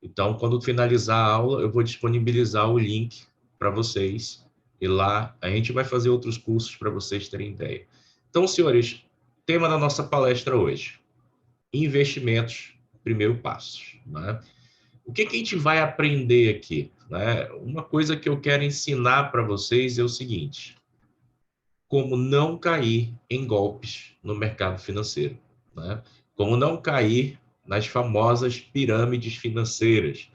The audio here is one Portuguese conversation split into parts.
Então, quando finalizar a aula, eu vou disponibilizar o link para vocês. E lá a gente vai fazer outros cursos para vocês terem ideia. Então, senhores, tema da nossa palestra hoje: investimentos, primeiro passo, né? O que a gente vai aprender aqui, né? Uma coisa que eu quero ensinar para vocês é o seguinte: como não cair em golpes no mercado financeiro, né? Como não cair nas famosas pirâmides financeiras.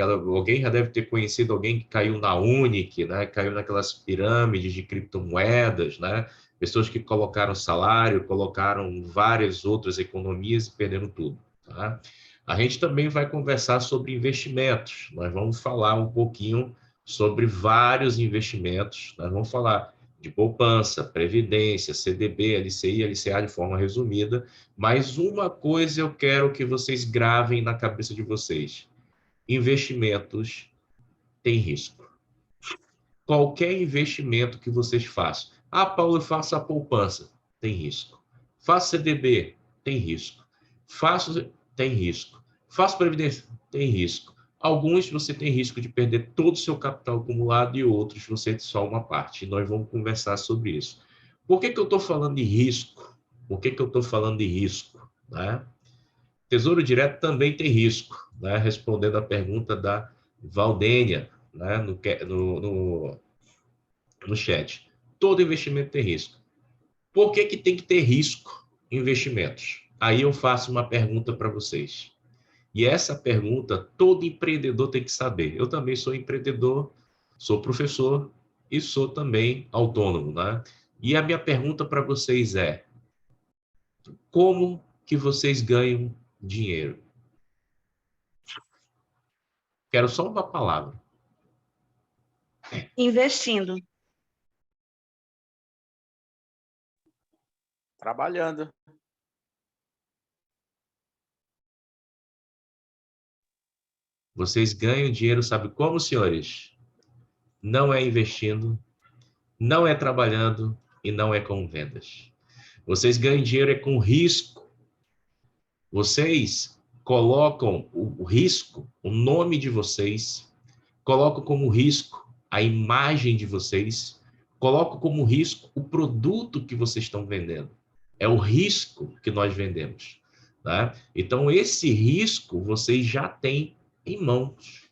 Alguém já deve ter conhecido alguém que caiu na Unic, né? Caiu naquelas pirâmides de criptomoedas, né? Pessoas que colocaram salário, colocaram várias outras economias e perderam tudo, tá? A gente também vai conversar sobre investimentos. Nós vamos falar um pouquinho sobre vários investimentos. Nós vamos falar de poupança, previdência, CDB, LCI, LCA de forma resumida. Mas uma coisa eu quero que vocês gravem na cabeça de vocês: investimentos têm risco. Qualquer investimento que vocês façam. Ah, Paulo, eu faço a poupança. Tem risco. Faço CDB. Tem risco. Tem risco. Faço previdência. Tem risco. Alguns você tem risco de perder todo o seu capital acumulado e outros você só uma parte. E nós vamos conversar sobre isso. Por que eu estou falando de risco? Por que eu estou falando de risco? Né? Tesouro Direto também tem risco, né? Respondendo a pergunta da Valdênia, né? no chat. Todo investimento tem risco. Por que tem que ter risco em investimentos? Aí eu faço uma pergunta para vocês. E essa pergunta todo empreendedor tem que saber. Eu também sou empreendedor, sou professor e sou também autônomo, né? E a minha pergunta para vocês é: como que vocês ganham dinheiro? Quero só uma palavra. Investindo. Trabalhando. Vocês ganham dinheiro, sabe como, senhores? Não é investindo, não é trabalhando e não é com vendas. Vocês ganham dinheiro é com risco. Vocês colocam o risco, o nome de vocês, colocam como risco a imagem de vocês, colocam como risco o produto que vocês estão vendendo. É o risco que nós vendemos, tá? Então, esse risco vocês já têm em mãos.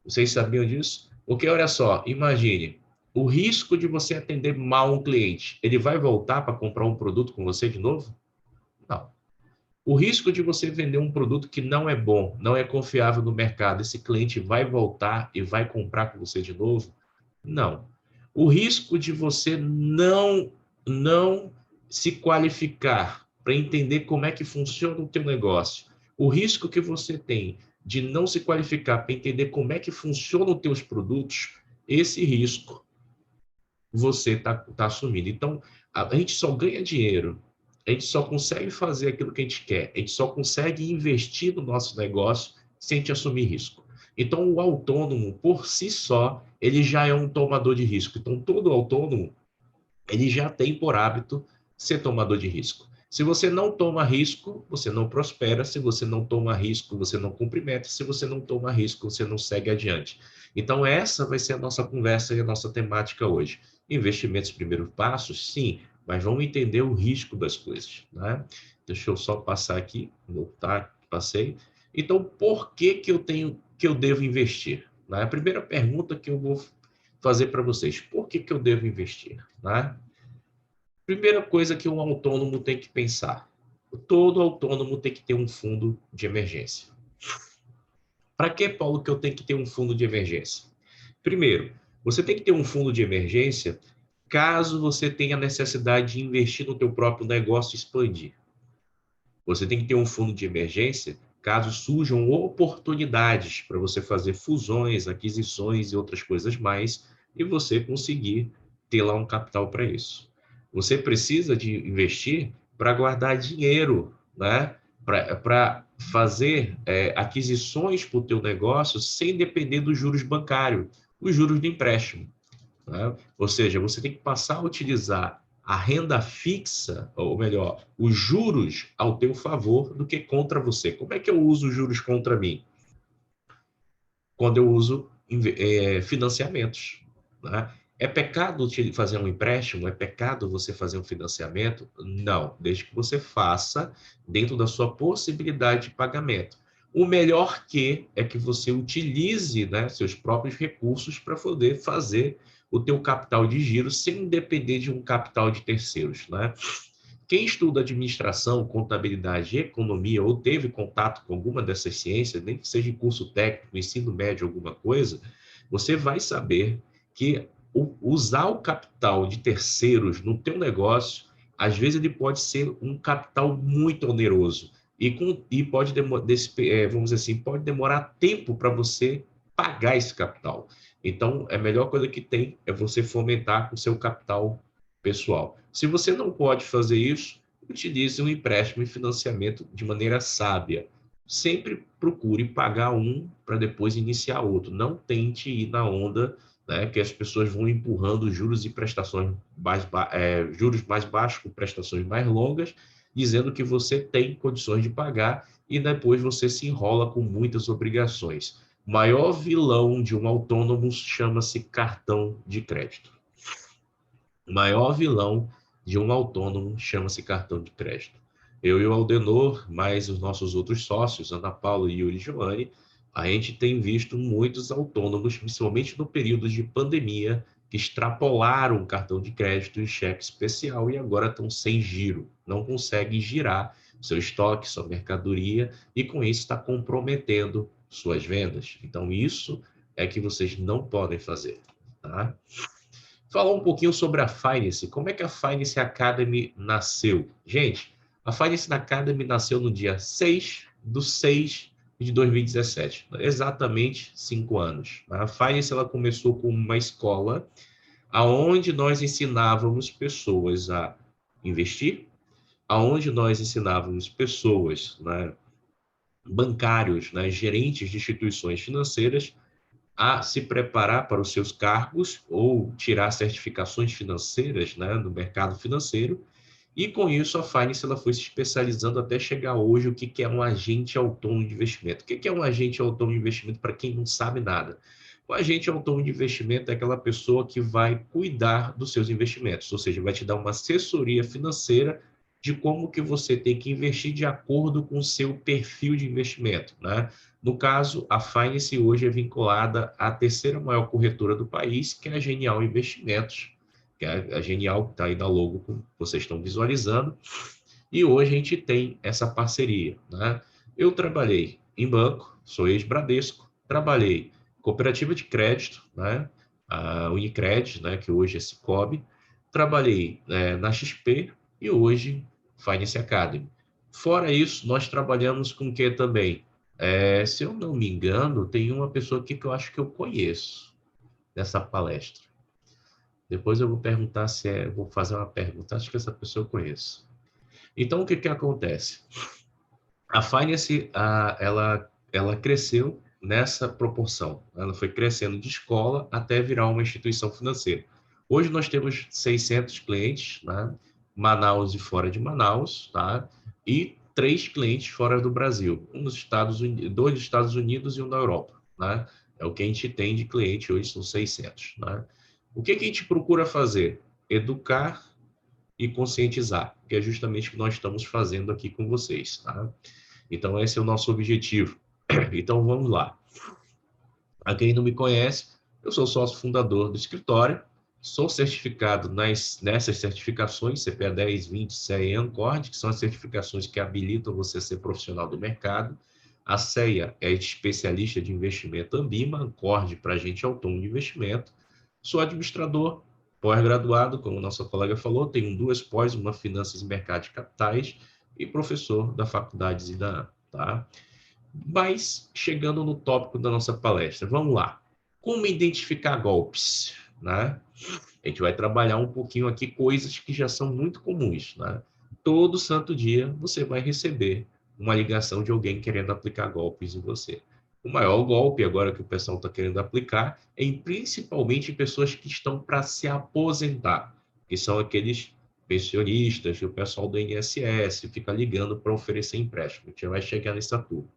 Vocês sabiam disso? Porque, olha só, imagine, o risco de você atender mal um cliente, ele vai voltar para comprar um produto com você de novo? Não. O risco de você vender um produto que não é bom, não é confiável no mercado, esse cliente vai voltar e vai comprar com você de novo? Não. O risco de você não se qualificar para entender como é que funciona o teu negócio, o risco que você tem de não se qualificar para entender como é que funcionam os teus produtos, esse risco você está assumindo. Então, a gente só ganha dinheiro, a gente só consegue fazer aquilo que a gente quer, a gente só consegue investir no nosso negócio sem a gente assumir risco. Então, o autônomo, por si só, ele já é um tomador de risco. Então, todo autônomo, ele já tem por hábito ser tomador de risco. Se você não toma risco, você não prospera. Se você não toma risco, você não cumpre meta. Se você não toma risco, você não segue adiante. Então, essa vai ser a nossa conversa e a nossa temática hoje. Investimentos primeiro passos, sim, mas vamos entender o risco das coisas, né? Deixa eu só passar aqui, voltar, passei. Então, por que eu devo investir? Né? A primeira pergunta que eu vou fazer para vocês: por que eu devo investir? Né? Primeira coisa que um autônomo tem que pensar: todo autônomo tem que ter um fundo de emergência. Para que, Paulo, que eu tenho que ter um fundo de emergência? Primeiro, você tem que ter um fundo de emergência caso você tenha necessidade de investir no teu próprio negócio e expandir. Você tem que ter um fundo de emergência caso surjam oportunidades para você fazer fusões, aquisições e outras coisas mais, e você conseguir ter lá um capital para isso. Você precisa de investir para guardar dinheiro, né? Para fazer aquisições para o teu negócio sem depender dos juros bancários, os juros de empréstimo. Né? Ou seja, você tem que passar a utilizar a renda fixa, ou melhor, os juros ao teu favor do que contra você. Como é que eu uso os juros contra mim? quando eu uso financiamentos, né? É pecado fazer um empréstimo? É pecado você fazer um financiamento? Não, desde que você faça dentro da sua possibilidade de pagamento. O melhor é que você utilize, né, seus próprios recursos para poder fazer o teu capital de giro sem depender de um capital de terceiros, né? Quem estuda administração, contabilidade e economia ou teve contato com alguma dessas ciências, nem que seja em curso técnico, ensino médio, alguma coisa, você vai saber que usar o capital de terceiros no teu negócio, às vezes ele pode ser um capital muito oneroso e pode vamos dizer assim, pode demorar tempo para você pagar esse capital. Então, a melhor coisa que tem é você fomentar o seu capital pessoal. Se você não pode fazer isso, utilize um empréstimo e financiamento de maneira sábia. Sempre procure pagar um para depois iniciar outro. Não tente ir na onda, né, que as pessoas vão empurrando juros e prestações juros mais baixos com prestações mais longas, dizendo que você tem condições de pagar e depois você se enrola com muitas obrigações. O maior vilão de um autônomo chama-se cartão de crédito. O maior vilão de um autônomo chama-se cartão de crédito. Eu e o Aldenor, mais os nossos outros sócios, Ana Paula e Yuri Giovanni, a gente tem visto muitos autônomos, principalmente no período de pandemia, que extrapolaram o cartão de crédito e cheque especial e agora estão sem giro, não conseguem girar seu estoque, sua mercadoria e com isso está comprometendo suas vendas. Então isso é que vocês não podem fazer, tá? Falar um pouquinho sobre a Finance. Como é que a Finance Academy nasceu? Gente, a Finance Academy nasceu no dia 6/6/2017, exatamente 5 anos. A Finance ela começou como uma escola aonde nós ensinávamos pessoas a investir, aonde nós ensinávamos pessoas, né, bancários, né, gerentes de instituições financeiras, a se preparar para os seus cargos ou tirar certificações financeiras, né, no mercado financeiro. E com isso a Finance ela foi se especializando até chegar hoje o que é um agente autônomo de investimento. O que é um agente autônomo de investimento para quem não sabe nada? O agente autônomo de investimento é aquela pessoa que vai cuidar dos seus investimentos, ou seja, vai te dar uma assessoria financeira de como que você tem que investir de acordo com o seu perfil de investimento, né? No caso, a Finance hoje é vinculada à terceira maior corretora do país, que é a Genial Investimentos, que é a Genial, que está aí na logo que vocês estão visualizando, e hoje a gente tem essa parceria, né? Eu trabalhei em banco, sou ex-Bradesco, trabalhei em cooperativa de crédito, né? A Unicred, né? Que hoje é Sicoob, trabalhei na XP e hoje Finance Academy. Fora isso, nós trabalhamos com o que também? Se eu não me engano, tem uma pessoa aqui que eu acho que eu conheço nessa palestra. Depois eu vou perguntar vou fazer uma pergunta. Acho que essa pessoa eu conheço. Então, o que que acontece? A Finance, ela cresceu nessa proporção. Ela foi crescendo de escola até virar uma instituição financeira. Hoje nós temos 600 clientes, né? Manaus e fora de Manaus, tá? E 3 clientes fora do Brasil, um nos Estados Unidos, 2 nos Estados Unidos e um na Europa, né? É o que a gente tem de cliente hoje, são 600, né? O que que a gente procura fazer? Educar e conscientizar, que é justamente o que nós estamos fazendo aqui com vocês, tá? Então, esse é o nosso objetivo. Então, vamos lá. A quem não me conhece, eu sou sócio fundador do escritório, sou certificado nessas certificações, CPA 10, 20, CEA e Ancord, que são as certificações que habilitam você a ser profissional do mercado. A CEA é especialista de investimento Ambima, Ancord para agente autônomo de investimento. Sou administrador, pós-graduado, como nossa colega falou, tenho 2 pós, uma Finanças e Mercado de Capitais, e professor da Faculdade Zidane, tá? Mas, chegando no tópico da nossa palestra, vamos lá. Como identificar golpes, né? A gente vai trabalhar um pouquinho aqui coisas que já são muito comuns, né? Todo santo dia você vai receber uma ligação de alguém querendo aplicar golpes em você. O maior golpe agora que o pessoal está querendo aplicar é principalmente em pessoas que estão para se aposentar, que são aqueles pensionistas, o pessoal do INSS fica ligando para oferecer empréstimo. A gente vai chegar nessa turma.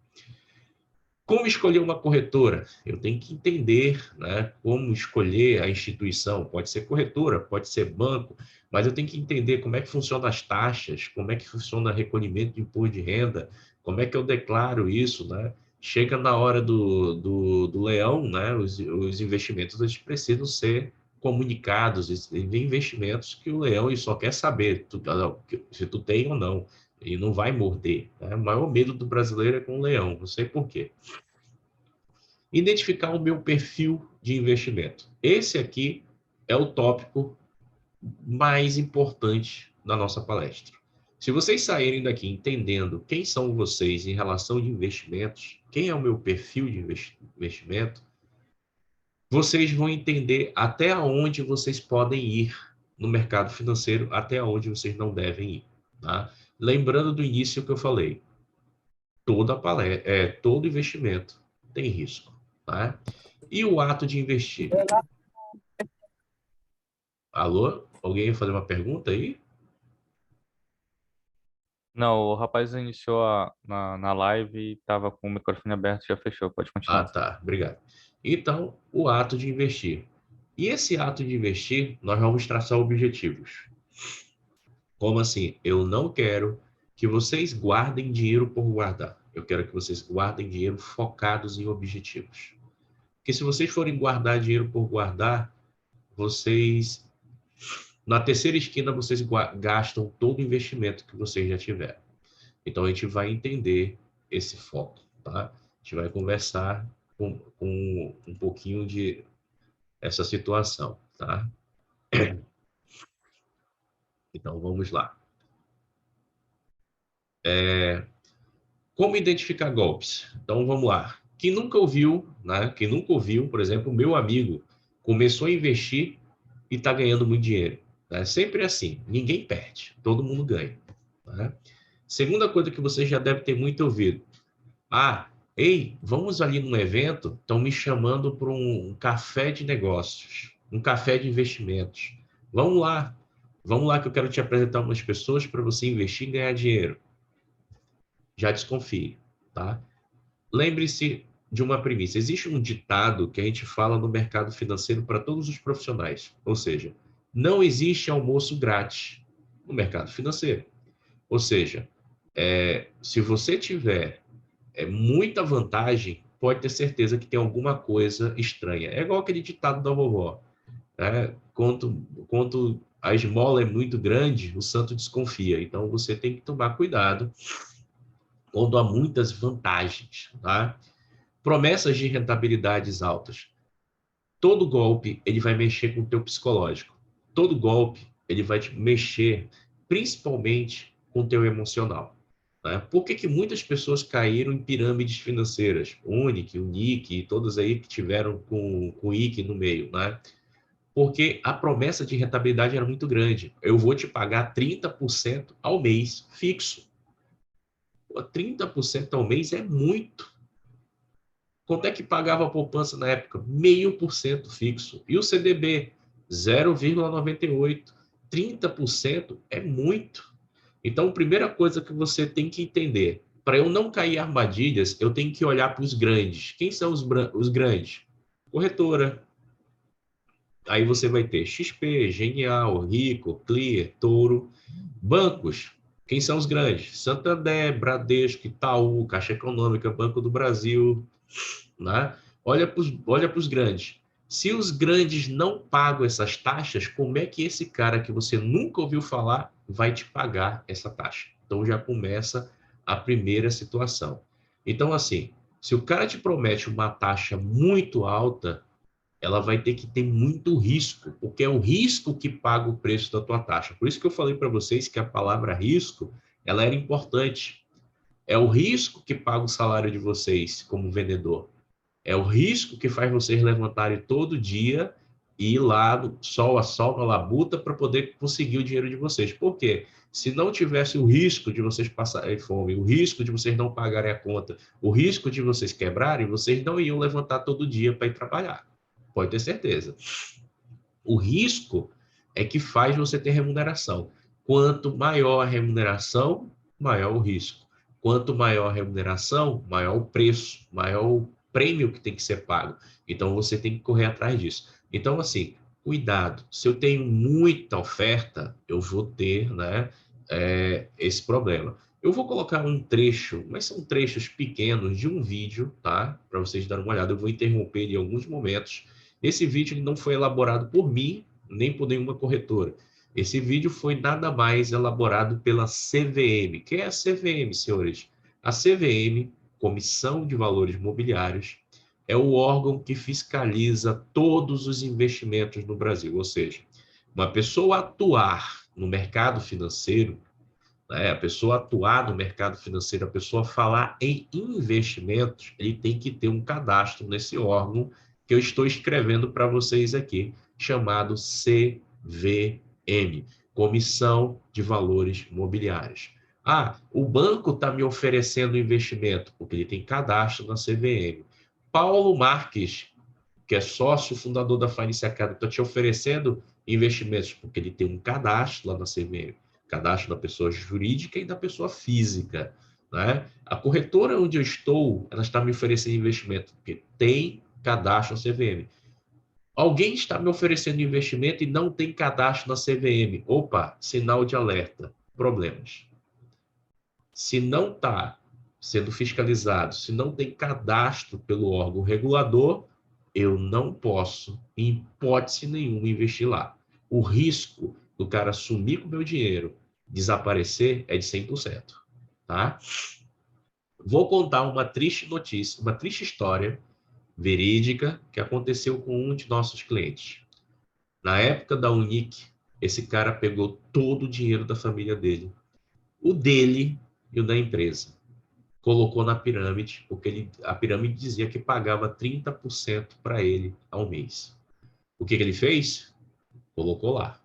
Como escolher uma corretora? Eu tenho que entender, né, como escolher a instituição. Pode ser corretora, pode ser banco, mas eu tenho que entender como é que funcionam as taxas, como é que funciona o recolhimento de imposto de renda, como é que eu declaro isso, né? Chega na hora do leão, né? Os investimentos eles precisam ser comunicados, investimentos que o leão ele só quer saber se tu tem ou não, e não vai morder, né? O maior medo do brasileiro é com o leão, não sei por quê. Identificar o meu perfil de investimento. Esse aqui é o tópico mais importante da nossa palestra. Se vocês saírem daqui entendendo quem são vocês em relação de investimentos, quem é o meu perfil de investimento, vocês vão entender até onde vocês podem ir no mercado financeiro, até onde vocês não devem ir. Tá? Lembrando do início que eu falei, todo investimento tem risco. Tá? E o ato de investir? Alô? Alguém ia fazer uma pergunta aí? Não, o rapaz iniciou na live e estava com o microfone aberto, já fechou. Pode Ah, continuar. tá. Obrigado. Então, o ato de investir. E esse ato de investir, nós vamos traçar objetivos. Como assim? Eu não quero que vocês guardem dinheiro por guardar. Eu quero que vocês guardem dinheiro focados em objetivos. Porque se vocês forem guardar dinheiro por guardar, vocês na terceira esquina vocês gastam todo o investimento que vocês já tiveram. Então a gente vai entender esse foco, tá? A gente vai conversar com um pouquinho de essa situação, tá? Então vamos lá. Como identificar golpes? Então vamos lá. Quem nunca ouviu, né? Quem nunca ouviu, por exemplo, o meu amigo começou a investir e está ganhando muito dinheiro. É sempre assim, ninguém perde, todo mundo ganha. Né? Segunda coisa que você já deve ter muito ouvido. Ah, ei, vamos ali num evento, estão me chamando para um café de negócios, um café de investimentos. Vamos lá que eu quero te apresentar umas pessoas para você investir e ganhar dinheiro. Já desconfie, tá? Lembre-se de uma premissa. Existe um ditado que a gente fala no mercado financeiro para todos os profissionais, ou seja, não existe almoço grátis no mercado financeiro. Ou seja, se você tiver muita vantagem, pode ter certeza que tem alguma coisa estranha. É igual aquele ditado da vovó, né? Quanto a esmola é muito grande, o santo desconfia. Então você tem que tomar cuidado quando há muitas vantagens, tá? Promessas de rentabilidades altas. Todo golpe ele vai mexer com o teu psicológico. Todo golpe ele vai te mexer principalmente com o teu emocional. Né? Por que muitas pessoas caíram em pirâmides financeiras? O Unic, o NIC e todos aí que tiveram com o IC no meio, né? Porque a promessa de rentabilidade era muito grande. Eu vou te pagar 30% ao mês fixo. Pô, 30% ao mês é muito. Quanto é que pagava a poupança na época? 0,5% fixo. E o CDB? 0,98%. 30% é muito. Então, a primeira coisa que você tem que entender, para eu não cair em armadilhas, eu tenho que olhar para os grandes. Quem são os grandes? Corretora. Aí você vai ter XP, Genial, Rico, Clear, Toro. Bancos. Quem são os grandes? Santander, Bradesco, Itaú, Caixa Econômica, Banco do Brasil, né? Olha para os grandes. Se os grandes não pagam essas taxas, como é que esse cara que você nunca ouviu falar vai te pagar essa taxa? Então já começa a primeira situação. Então, assim, se o cara te promete uma taxa muito alta, ela vai ter que ter muito risco, porque é o risco que paga o preço da tua taxa. Por isso que eu falei para vocês que a palavra risco, ela era importante. É o risco que paga o salário de vocês como vendedor. É o risco que faz vocês levantarem todo dia e ir lá do sol a sol, na labuta, para poder conseguir o dinheiro de vocês. Por quê? Se não tivesse o risco de vocês passarem fome, o risco de vocês não pagarem a conta, o risco de vocês quebrarem, vocês não iam levantar todo dia para ir trabalhar. Pode ter certeza. O risco é que faz você ter remuneração. Quanto maior a remuneração, maior o risco. Quanto maior a remuneração, maior o preço, maior o prêmio que tem que ser pago. Então, você tem que correr atrás disso. Então, assim, cuidado. Se eu tenho muita oferta, eu vou ter, né, esse problema. Eu vou colocar um trecho, mas são trechos pequenos de um vídeo, tá? Para vocês darem uma olhada. Eu vou interromper ele em alguns momentos. Esse vídeo ele não foi elaborado por mim, nem por nenhuma corretora. Esse vídeo foi nada mais elaborado pela CVM. Quem é a CVM, senhores? A CVM, Comissão de Valores Mobiliários, é o órgão que fiscaliza todos os investimentos no Brasil. Ou seja, uma pessoa atuar no mercado financeiro, né, a pessoa atuar no mercado financeiro, a pessoa falar em investimentos, ele tem que ter um cadastro nesse órgão que eu estou escrevendo para vocês aqui, chamado CVM, Comissão de Valores Mobiliários. Ah, o banco está me oferecendo investimento, porque ele tem cadastro na CVM. Paulo Marques, que é sócio fundador da Finance Academy, está te oferecendo investimentos, porque ele tem um cadastro lá na CVM, cadastro da pessoa jurídica e da pessoa física, né? A corretora onde eu estou, ela está me oferecendo investimento, porque tem cadastro na CVM. Alguém está me oferecendo investimento e não tem cadastro na CVM. Opa, sinal de alerta, problemas. Se não está sendo fiscalizado, se não tem cadastro pelo órgão regulador, eu não posso, em hipótese nenhuma, investir lá. O risco do cara sumir com o meu dinheiro, desaparecer, é de 100%. Tá? Vou contar uma triste notícia, uma triste história verídica que aconteceu com um de nossos clientes. Na época da Unic, esse cara pegou todo o dinheiro da família dele, o dele e o da empresa, colocou na pirâmide, porque a pirâmide dizia que pagava 30% para ele ao mês. O que ele fez? Colocou lá.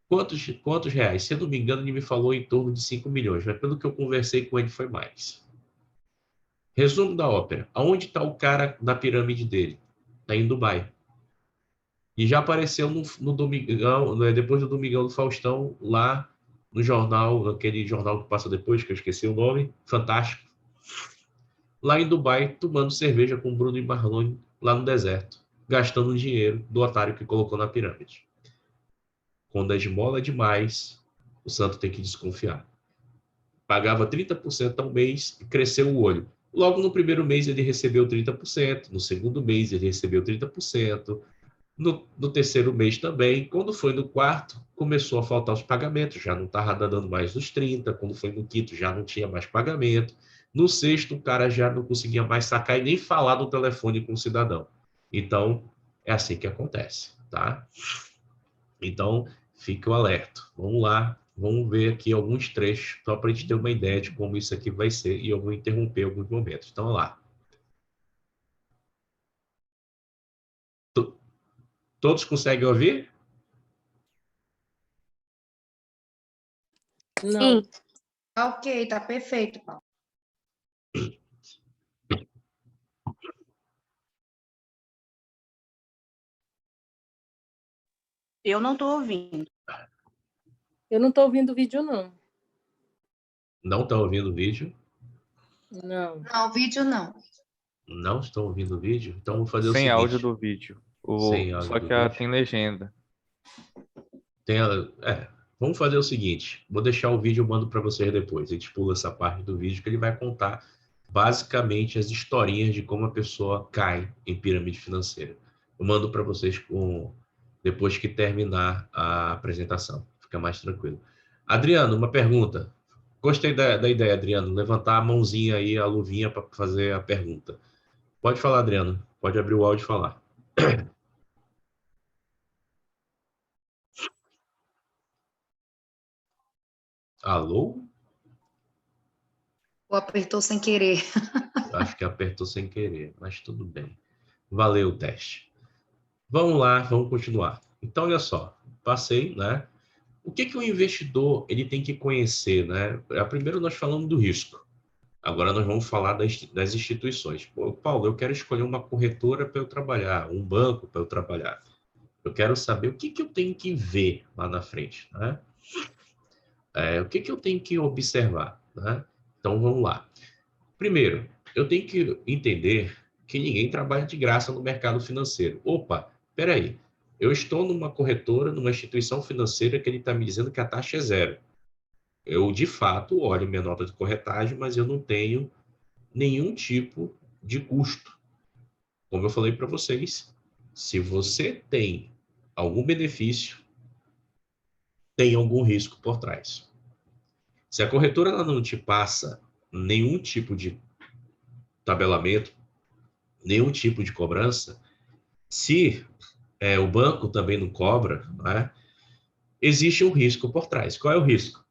Quantos reais? Se eu não me engano, ele me falou em torno de 5 milhões, mas pelo que eu conversei com ele foi mais. Resumo da ópera. Aonde está o cara na pirâmide dele? Está em Dubai. E já apareceu no Domingão, né, depois do Domingão do Faustão, lá no jornal, aquele jornal que passa depois, que eu esqueci o nome, Fantástico, lá em Dubai, tomando cerveja com Bruno e Marlon, lá no deserto, gastando o dinheiro do otário que colocou na pirâmide. Quando a esmola é demais, o santo tem que desconfiar. Pagava 30% ao mês e cresceu o olho. Logo no primeiro mês ele recebeu 30%, no segundo mês ele recebeu 30%, no terceiro mês também. Quando foi no quarto, começou a faltar os pagamentos, já não estava dando mais os 30%, quando foi no quinto já não tinha mais pagamento, no sexto o cara já não conseguia mais sacar e nem falar no telefone com o cidadão. Então, é assim que acontece, tá? Então, fique o alerta. Vamos lá, vamos ver aqui alguns trechos, só para a gente ter uma ideia de como isso aqui vai ser, e eu vou interromper alguns momentos. Então, lá. Todos conseguem ouvir? Não. Sim. Ok, tá perfeito, Paulo. Eu não estou ouvindo. Eu não estou ouvindo o vídeo, não. Não estão ouvindo o vídeo? Não. Não, vídeo não. Não estão ouvindo o vídeo? Então, vou fazer o Sem seguinte. áudio do vídeo. Sem áudio Só do que vídeo. tem legenda. Vamos fazer o seguinte. Vou deixar o vídeo, eu mando para vocês depois. A gente pula essa parte do vídeo que ele vai contar basicamente as historinhas de como a pessoa cai em pirâmide financeira. Eu mando para vocês depois que terminar a apresentação. Fica mais tranquilo. Adriano, uma pergunta. Gostei da ideia, Adriano. Levantar a mãozinha aí, a luvinha para fazer a pergunta. Pode falar, Adriano. Pode abrir o áudio e falar. Alô? Ou apertou sem querer. Acho que apertou sem querer, mas tudo bem. Valeu o teste. Vamos lá, vamos continuar. Então, olha só. Passei, né? O que o investidor ele tem que conhecer, né? Primeiro nós falamos do risco. Agora nós vamos falar das instituições. Pô, Paulo, eu quero escolher uma corretora para eu trabalhar, um banco para eu trabalhar. Eu quero saber o que eu tenho que ver lá na frente, né? O que eu tenho que observar, né? Então, vamos lá. Primeiro, eu tenho que entender que ninguém trabalha de graça no mercado financeiro. Opa, peraí. Eu estou numa corretora, numa instituição financeira que ele está me dizendo que a taxa é zero. Eu, de fato, olho minha nota de corretagem, mas eu não tenho nenhum tipo de custo. Como eu falei para vocês, se você tem algum benefício, tem algum risco por trás. Se a corretora ela não te passa nenhum tipo de tabelamento, nenhum tipo de cobrança, se o banco também não cobra, né, existe um risco por trás. Qual é o risco?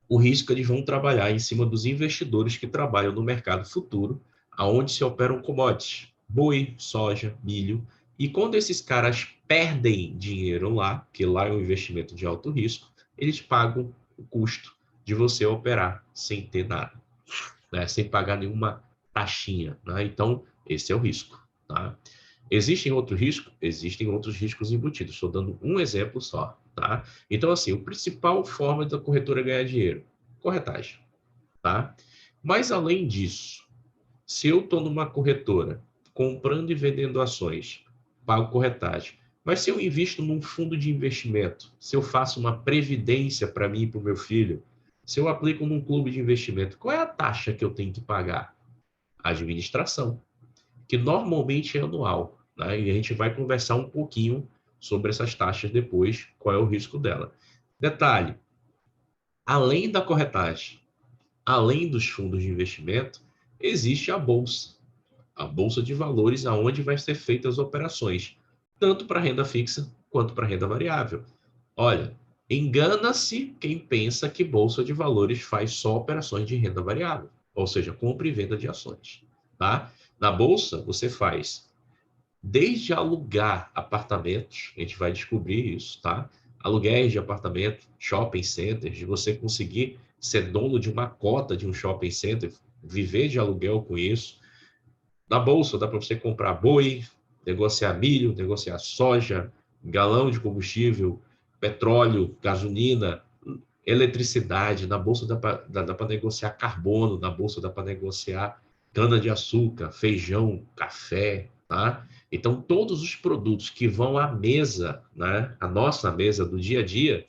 O risco eles vão trabalhar em cima dos investidores que trabalham no mercado futuro, aonde se operam commodities, boi, soja, milho, e quando esses caras perdem dinheiro lá, que lá é um investimento de alto risco, eles pagam o custo de você operar sem ter nada, né? Sem pagar nenhuma taxinha, né? Então, esse é o risco, tá? Existem outros riscos? Existem outros riscos embutidos. Estou dando um exemplo só, tá? Então, assim, a principal forma da corretora ganhar dinheiro, corretagem, tá? Mas, além disso, se eu estou numa corretora comprando e vendendo ações, pago corretagem. Mas se eu invisto num fundo de investimento, se eu faço uma previdência para mim e para o meu filho, se eu aplico num clube de investimento, qual é a taxa que eu tenho que pagar? A administração, que normalmente é anual, né? E a gente vai conversar um pouquinho sobre essas taxas depois, qual é o risco dela. Detalhe, além da corretagem, além dos fundos de investimento, existe a bolsa de valores aonde vai ser feitas as operações, tanto para renda fixa quanto para renda variável. Olha, engana-se quem pensa que bolsa de valores faz só operações de renda variável, ou seja, compra e venda de ações, tá? Na bolsa, você faz desde alugar apartamentos, a gente vai descobrir isso, tá? Aluguéis de apartamento, shopping centers, de você conseguir ser dono de uma cota de um shopping center, viver de aluguel com isso. Na bolsa, dá para você comprar boi, negociar milho, negociar soja, galão de combustível, petróleo, gasolina, eletricidade. Na bolsa dá para negociar carbono, na bolsa dá para negociar cana-de-açúcar, feijão, café, tá? Então, todos os produtos que vão à mesa, né, a nossa mesa do dia a dia,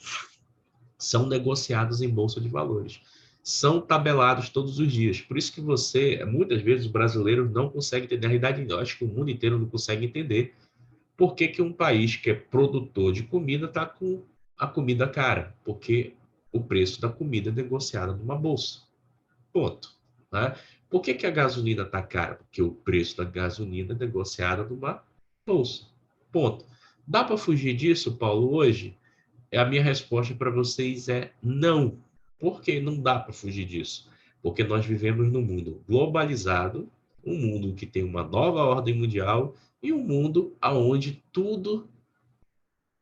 são negociados em bolsa de valores. São tabelados todos os dias. Por isso que muitas vezes, os brasileiros não conseguem entender. Na realidade, eu acho que o mundo inteiro não consegue entender por que que um país que é produtor de comida está com a comida cara. Porque o preço da comida é negociado numa bolsa. Ponto. Né? Por que que a gasolina está cara? Porque o preço da gasolina é negociado numa bolsa. Ponto. Dá para fugir disso, Paulo, hoje? A minha resposta para vocês é não. Por que não dá para fugir disso? Porque nós vivemos num mundo globalizado, um mundo que tem uma nova ordem mundial e um mundo onde tudo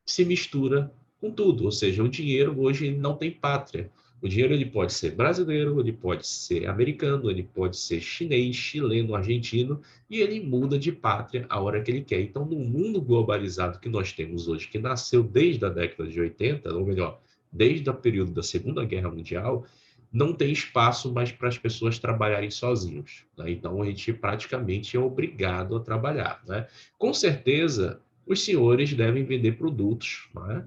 se mistura com tudo. Ou seja, o dinheiro hoje ele não tem pátria. O dinheiro ele pode ser brasileiro, ele pode ser americano, ele pode ser chinês, chileno, argentino, e ele muda de pátria a hora que ele quer. Então, no mundo globalizado que nós temos hoje, que nasceu desde a década de 80, ou melhor, desde o período da Segunda Guerra Mundial, não tem espaço mais para as pessoas trabalharem sozinhos, né? Então, a gente praticamente é obrigado a trabalhar, né? Com certeza, os senhores devem vender produtos, né?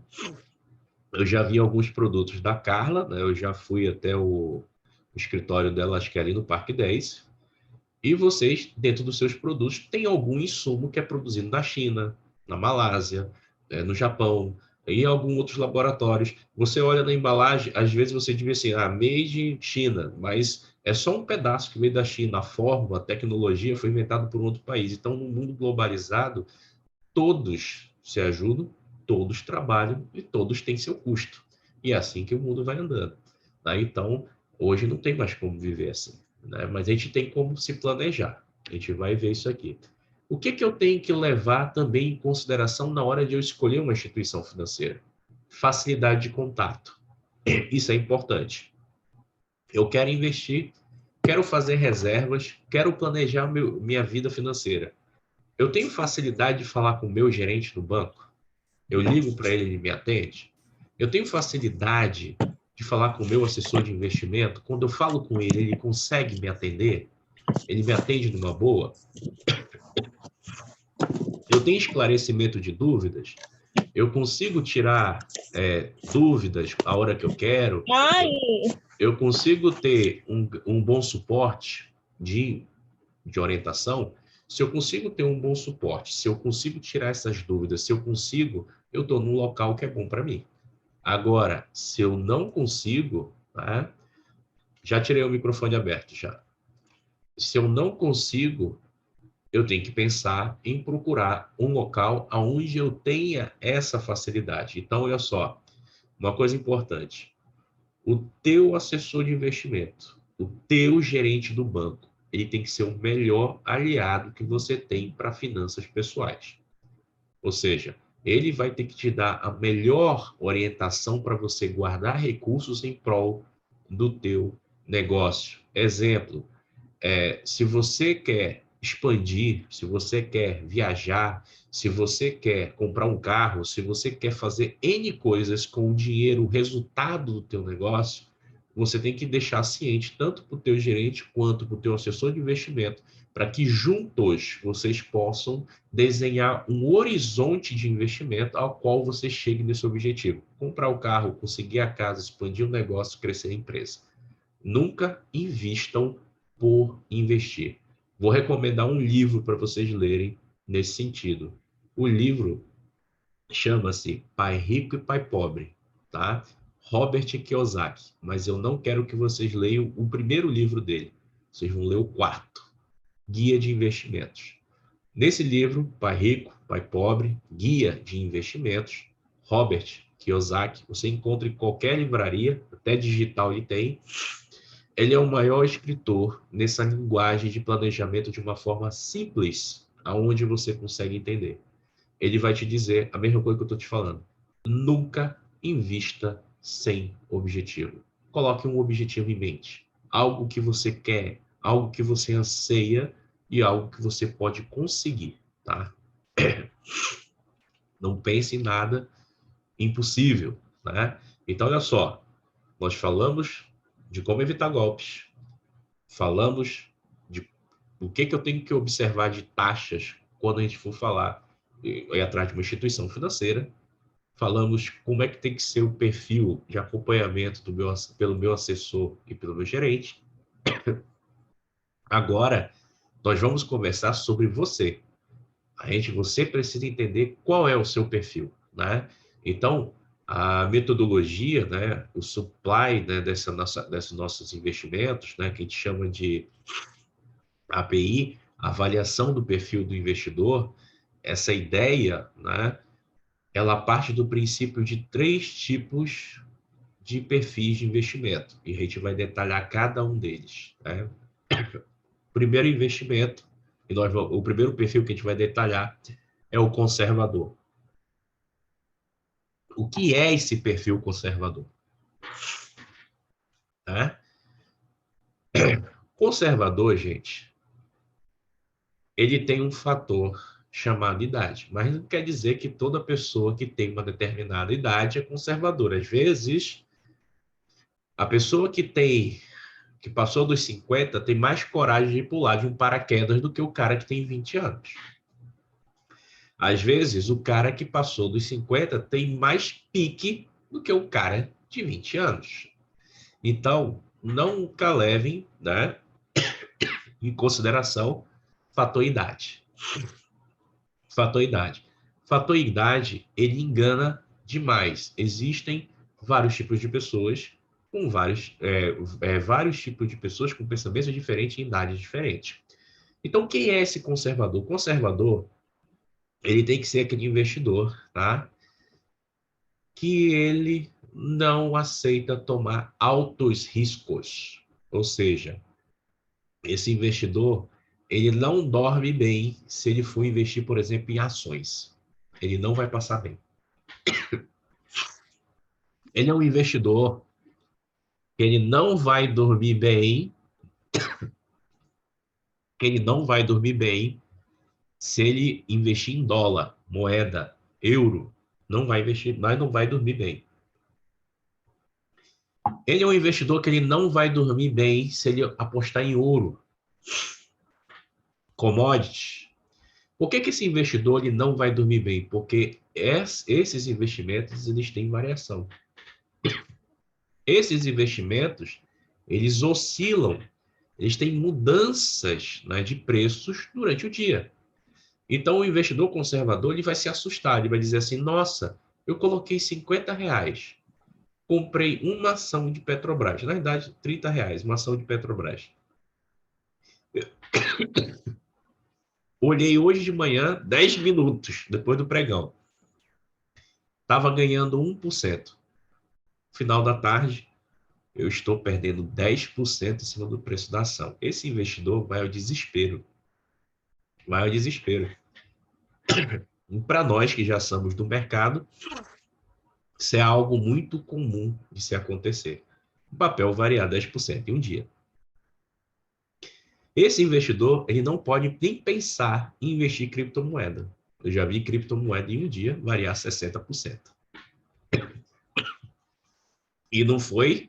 Eu já vi alguns produtos da Carla, né? Eu já fui até o escritório dela, acho que é ali no Parque 10. E vocês, dentro dos seus produtos, tem algum insumo que é produzido na China, na Malásia, no Japão, em alguns outros laboratórios. Você olha na embalagem, às vezes você diz assim, made in China, mas é só um pedaço que veio da China. A forma, a tecnologia foi inventada por um outro país. Então, no mundo globalizado, todos se ajudam, todos trabalham e todos têm seu custo. E é assim que o mundo vai andando, né? Então, hoje não tem mais como viver assim, né? Mas a gente tem como se planejar. A gente vai ver isso aqui. O que que eu tenho que levar também em consideração na hora de eu escolher uma instituição financeira? Facilidade de contato. Isso é importante. Eu quero investir, quero fazer reservas, quero planejar minha vida financeira. Eu tenho facilidade de falar com o meu gerente do banco? Eu ligo para ele e ele me atende? Eu tenho facilidade de falar com o meu assessor de investimento, quando eu falo com ele, ele consegue me atender? Ele me atende numa boa? Eu tenho esclarecimento de dúvidas? Eu consigo tirar dúvidas a hora que eu quero? Eu consigo ter um bom suporte de orientação? Se eu consigo ter um bom suporte, se eu consigo tirar essas dúvidas, se eu consigo, eu estou num local que é bom para mim. Agora, se eu não consigo, tá? Já tirei o microfone aberto, já. Se eu não consigo, eu tenho que pensar em procurar um local onde eu tenha essa facilidade. Então, olha só, uma coisa importante. O teu assessor de investimento, o teu gerente do banco, ele tem que ser o melhor aliado que você tem para finanças pessoais. Ou seja, ele vai ter que te dar a melhor orientação para você guardar recursos em prol do teu negócio. Exemplo, se você quer expandir, se você quer viajar, se você quer comprar um carro, se você quer fazer N coisas com o dinheiro, o resultado do teu negócio, você tem que deixar ciente tanto para o teu gerente quanto para o teu assessor de investimento, para que juntos vocês possam desenhar um horizonte de investimento ao qual você chegue nesse objetivo. Comprar o carro, conseguir a casa, expandir o negócio, crescer a empresa. Nunca invistam por investir. Vou recomendar um livro para vocês lerem nesse sentido. O livro chama-se Pai Rico e Pai Pobre, tá? Robert Kiyosaki. Mas eu não quero que vocês leiam o primeiro livro dele. Vocês vão ler o quarto, Guia de Investimentos. Nesse livro, Pai Rico, Pai Pobre, Guia de Investimentos, Robert Kiyosaki, você encontra em qualquer livraria, até digital ele tem. Ele é o maior escritor nessa linguagem de planejamento de uma forma simples, aonde você consegue entender. Ele vai te dizer a mesma coisa que eu estou te falando. Nunca invista sem objetivo. Coloque um objetivo em mente. Algo que você quer, algo que você anseia e algo que você pode conseguir, tá? Não pense em nada impossível, né? Então, olha só. Nós falamos de como evitar golpes. Falamos de o que eu tenho que observar de taxas quando a gente for falar ir atrás de uma instituição financeira. Falamos como é que tem que ser o perfil de acompanhamento pelo meu assessor e pelo meu gerente. Agora, nós vamos conversar sobre você. Você precisa entender qual é o seu perfil, né? Então, a metodologia, né, o supply, né, desses nossos investimentos, né, que a gente chama de API, avaliação do perfil do investidor, essa ideia, né, ela parte do princípio de 3 tipos de perfis de investimento, e a gente vai detalhar cada um deles, né? Primeiro investimento, o primeiro perfil que a gente vai detalhar é o conservador. O que é esse perfil conservador? Né? Conservador, gente, ele tem um fator chamado idade, mas não quer dizer que toda pessoa que tem uma determinada idade é conservadora. Às vezes, a pessoa que passou dos 50 tem mais coragem de pular de um paraquedas do que o cara que tem 20 anos. Às vezes, o cara que passou dos 50 tem mais pique do que o cara de 20 anos. Então, nunca levem, né, em consideração fator idade. Fator idade. Fator idade, ele engana demais. Existem vários tipos de pessoas com vários tipos de pessoas com pensamentos diferentes e idades diferentes. Então, quem é esse conservador? Conservador, ele tem que ser aquele investidor, tá? Que ele não aceita tomar altos riscos. Ou seja, esse investidor, ele não dorme bem se ele for investir, por exemplo, em ações. Ele não vai passar bem. Ele é um investidor que ele não vai dormir bem, se ele investir em dólar, moeda, euro. Não vai investir, mas não vai dormir bem. Ele é um investidor que ele não vai dormir bem se ele apostar em ouro, commodities. Por que esse investidor ele não vai dormir bem? Porque esses investimentos eles têm variação. Esses investimentos eles oscilam, eles têm mudanças, né, de preços durante o dia. Então, o investidor conservador ele vai se assustar, ele vai dizer assim, nossa, eu coloquei R$ 50, comprei uma ação de Petrobras, na verdade, R$ 30, uma ação de Petrobras. Olhei hoje de manhã, 10 minutos, depois do pregão. Estava ganhando 1%. Final da tarde, eu estou perdendo 10% em cima do preço da ação. Esse investidor vai ao desespero. Vai ao desespero. E para nós que já somos do mercado, isso é algo muito comum de se acontecer. O papel variar 10% em um dia. Esse investidor, ele não pode nem pensar em investir em criptomoeda. Eu já vi criptomoeda em um dia variar 60%. E não foi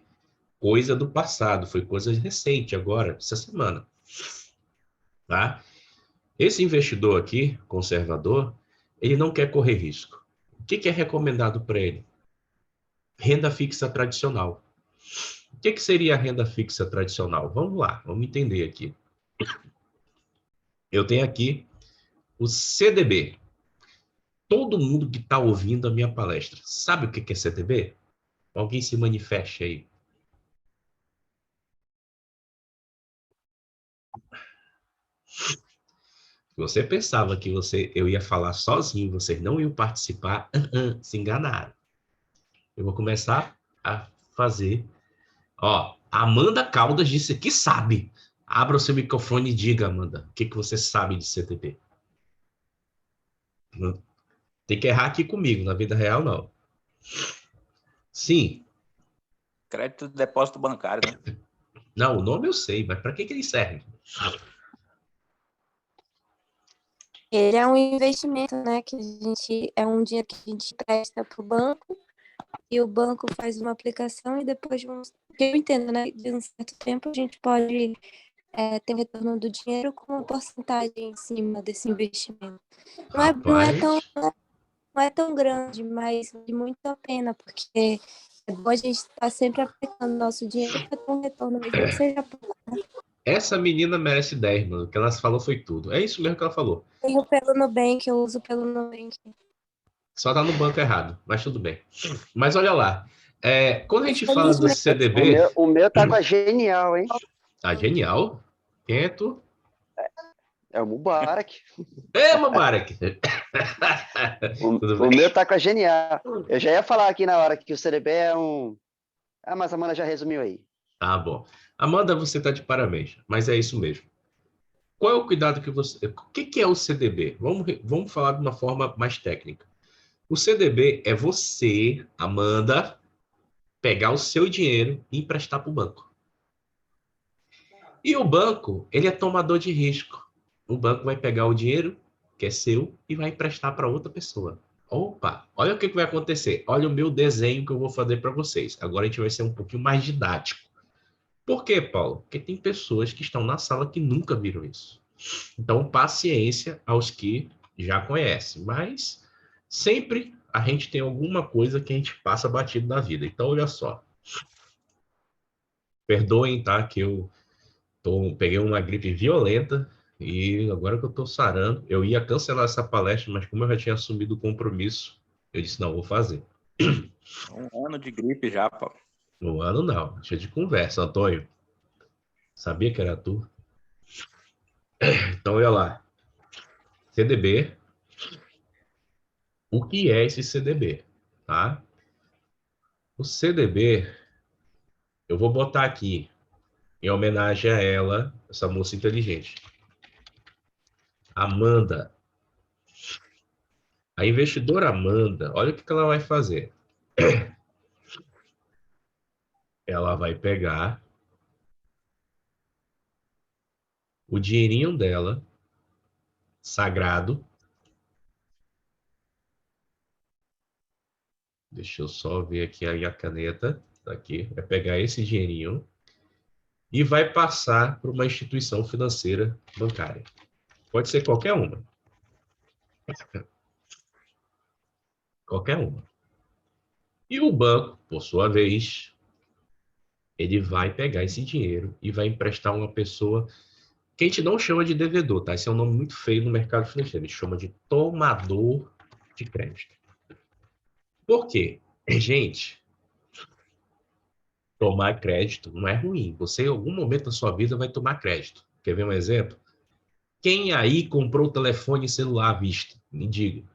coisa do passado, foi coisa recente agora, essa semana. Tá? Esse investidor aqui, conservador, ele não quer correr risco. O que é recomendado para ele? Renda fixa tradicional. O que seria a renda fixa tradicional? Vamos lá, vamos entender aqui. Eu tenho aqui o CDB. Todo mundo que está ouvindo a minha palestra sabe o que é CDB? Alguém se manifeste aí. Você pensava que eu ia falar sozinho, vocês não iam participar, se enganaram. Eu vou começar a fazer. Ó, Amanda Caldas disse que sabe. Abra o seu microfone e diga, Amanda, o que você sabe de CDB? Tem que errar aqui comigo, na vida real não. Sim. Crédito de depósito bancário, né? Não, o nome eu sei, mas para que ele serve? Ele é um investimento, né? Que é um dinheiro que a gente empresta para o banco e o banco faz uma aplicação e depois que eu entendo, né? De um certo tempo a gente pode ter o retorno do dinheiro com uma porcentagem em cima desse investimento. Não é tão grande, mas vale muito a pena, porque é bom a gente estar sempre aplicando nosso dinheiro para ter um retorno, mesmo que seja pouco. Essa menina merece 10, mano. O que ela falou foi tudo. É isso mesmo que ela falou. Tenho pelo Nubank, eu uso pelo Nubank. Só tá no banco errado, mas tudo bem. Mas olha lá. Quando a gente fala do CDB... O meu tá com a Genial, hein? Tá genial. Quem é tu? É o Mubarak. É, Mubarak. O meu tá com a Genial. Eu já ia falar aqui na hora que o CDB é um... Ah, mas a Amanda já resumiu aí. Tá bom. Amanda, você tá de parabéns, mas é isso mesmo. Qual é o cuidado que você... O que é o CDB? Vamos falar de uma forma mais técnica. O CDB é você, Amanda, pegar o seu dinheiro e emprestar para o banco. E o banco, ele é tomador de risco. O banco vai pegar o dinheiro, que é seu, e vai emprestar para outra pessoa. Opa, olha o que vai acontecer. Olha o meu desenho que eu vou fazer para vocês. Agora a gente vai ser um pouquinho mais didático. Por quê, Paulo? Porque tem pessoas que estão na sala que nunca viram isso. Então, paciência aos que já conhecem. Mas sempre a gente tem alguma coisa que a gente passa batido na vida. Então, olha só. Perdoem, tá? Que eu peguei uma gripe violenta e agora que eu tô sarando, eu ia cancelar essa palestra, mas como eu já tinha assumido o compromisso, eu disse, não, vou fazer. Um ano de gripe já, Paulo. Um ano não, deixa de conversa, Antônio. Sabia que era tu? Então, olha lá. CDB. O que é esse CDB? Tá? O CDB, eu vou botar aqui, em homenagem a ela, essa moça inteligente. Amanda. A investidora Amanda, olha o que ela vai fazer. Ela vai pegar o dinheirinho dela, sagrado. Deixa eu só ver aqui a caneta. Aqui, vai pegar esse dinheirinho e vai passar para uma instituição financeira bancária. Pode ser qualquer uma. Qualquer uma. E o banco, por sua vez, ele vai pegar esse dinheiro e vai emprestar a uma pessoa que a gente não chama de devedor, tá? Esse é um nome muito feio no mercado financeiro. A gente chama de tomador de crédito. Por quê? Gente, tomar crédito não é ruim. Você, em algum momento da sua vida, vai tomar crédito. Quer ver um exemplo? Quem aí comprou telefone celular à vista? Me diga.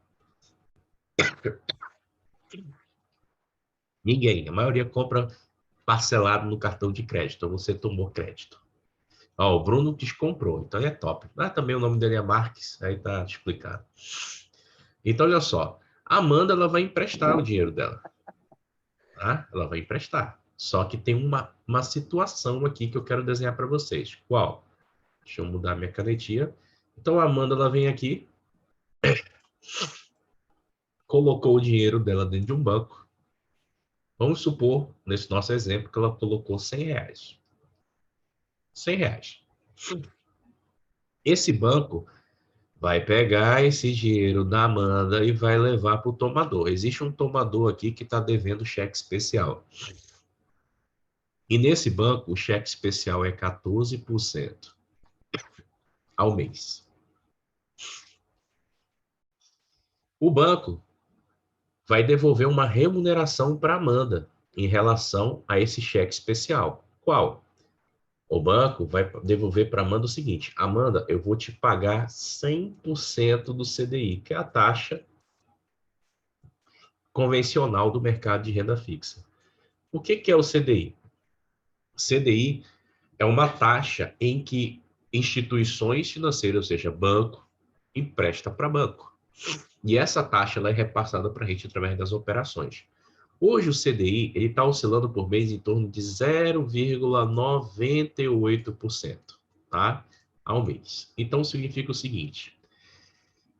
Ninguém. A maioria compra parcelado no cartão de crédito. Então você tomou crédito. Ó, o Bruno descomprou, então é top. Mas também o nome dele é Marques, aí tá explicado. Então, olha só. A Amanda, ela vai emprestar o dinheiro dela. Tá? Ela vai emprestar. Só que tem uma situação aqui que eu quero desenhar para vocês. Qual? Deixa eu mudar minha canetinha. Então, a Amanda, ela vem aqui, colocou o dinheiro dela dentro de um banco. Vamos supor, nesse nosso exemplo, que ela colocou R$100. R$100. Esse banco vai pegar esse dinheiro da Amanda e vai levar para o tomador. Existe um tomador aqui que está devendo cheque especial. E nesse banco, o cheque especial é 14% ao mês. O banco vai devolver uma remuneração para a Amanda em relação a esse cheque especial. Qual? O banco vai devolver para a Amanda o seguinte: Amanda, eu vou te pagar 100% do CDI, que é a taxa convencional do mercado de renda fixa. O que é o CDI? CDI é uma taxa em que instituições financeiras, ou seja, banco, empresta para banco. E essa taxa ela é repassada para a gente através das operações. Hoje o CDI está oscilando por mês em torno de 0,98%, tá? Ao mês. Então significa o seguinte: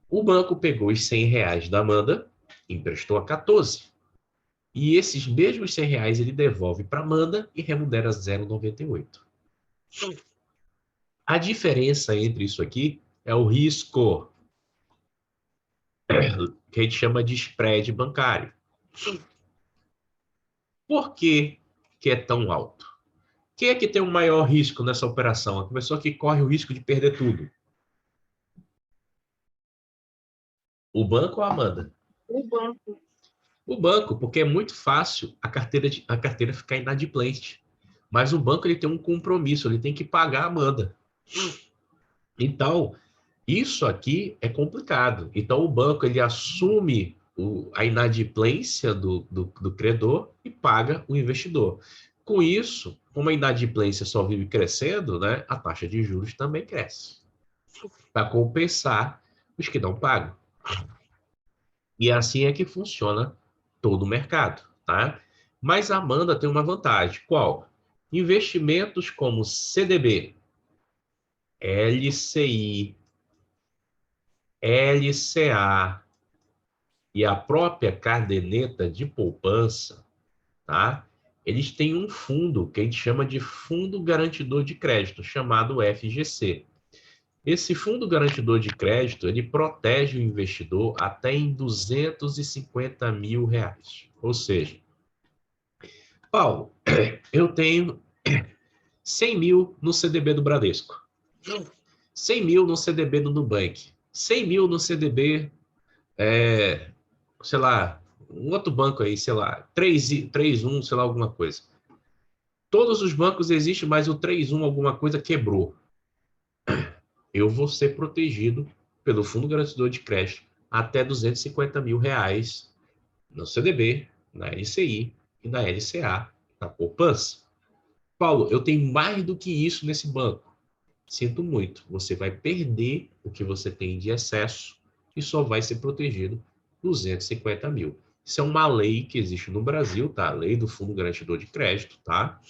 o banco pegou os R$100 da Amanda, emprestou a 14. E esses mesmos R$100 ele devolve para a Amanda e remunera 0,98. A diferença entre isso aqui é o risco, que a gente chama de spread bancário. Por que é tão alto? Quem é que tem o maior risco nessa operação? A pessoa que corre o risco de perder tudo. O banco ou a Amanda? O banco. O banco, porque é muito fácil a carteira ficar inadimplente. Mas o banco ele tem um compromisso, ele tem que pagar a Amanda. Então, isso aqui é complicado. Então, o banco ele assume a inadimplência do credor e paga o investidor. Com isso, como a inadimplência só vive crescendo, né, a taxa de juros também cresce, para compensar os que não pagam. E assim é que funciona todo o mercado, tá? Mas a Amanda tem uma vantagem. Qual? Investimentos como CDB, LCI, LCA e a própria caderneta de poupança, tá? Eles têm um fundo que a gente chama de Fundo Garantidor de Crédito, chamado FGC. Esse Fundo Garantidor de Crédito, ele protege o investidor até em R$250 mil. Ou seja, Paulo, eu tenho 100 mil no CDB do Bradesco, 100 mil no CDB do Nubank, 100 mil no CDB, sei lá, um outro banco aí, sei lá, 3-1, sei lá, alguma coisa. Todos os bancos existem, mas o 3-1 alguma coisa quebrou. Eu vou ser protegido pelo Fundo Garantidor de Crédito até R$250 mil no CDB, na LCI e na LCA, na poupança. Paulo, eu tenho mais do que isso nesse banco. Sinto muito, você vai perder o que você tem de excesso e só vai ser protegido R$250 mil. Isso é uma lei que existe no Brasil, tá? A lei do Fundo Garantidor de Crédito, tá?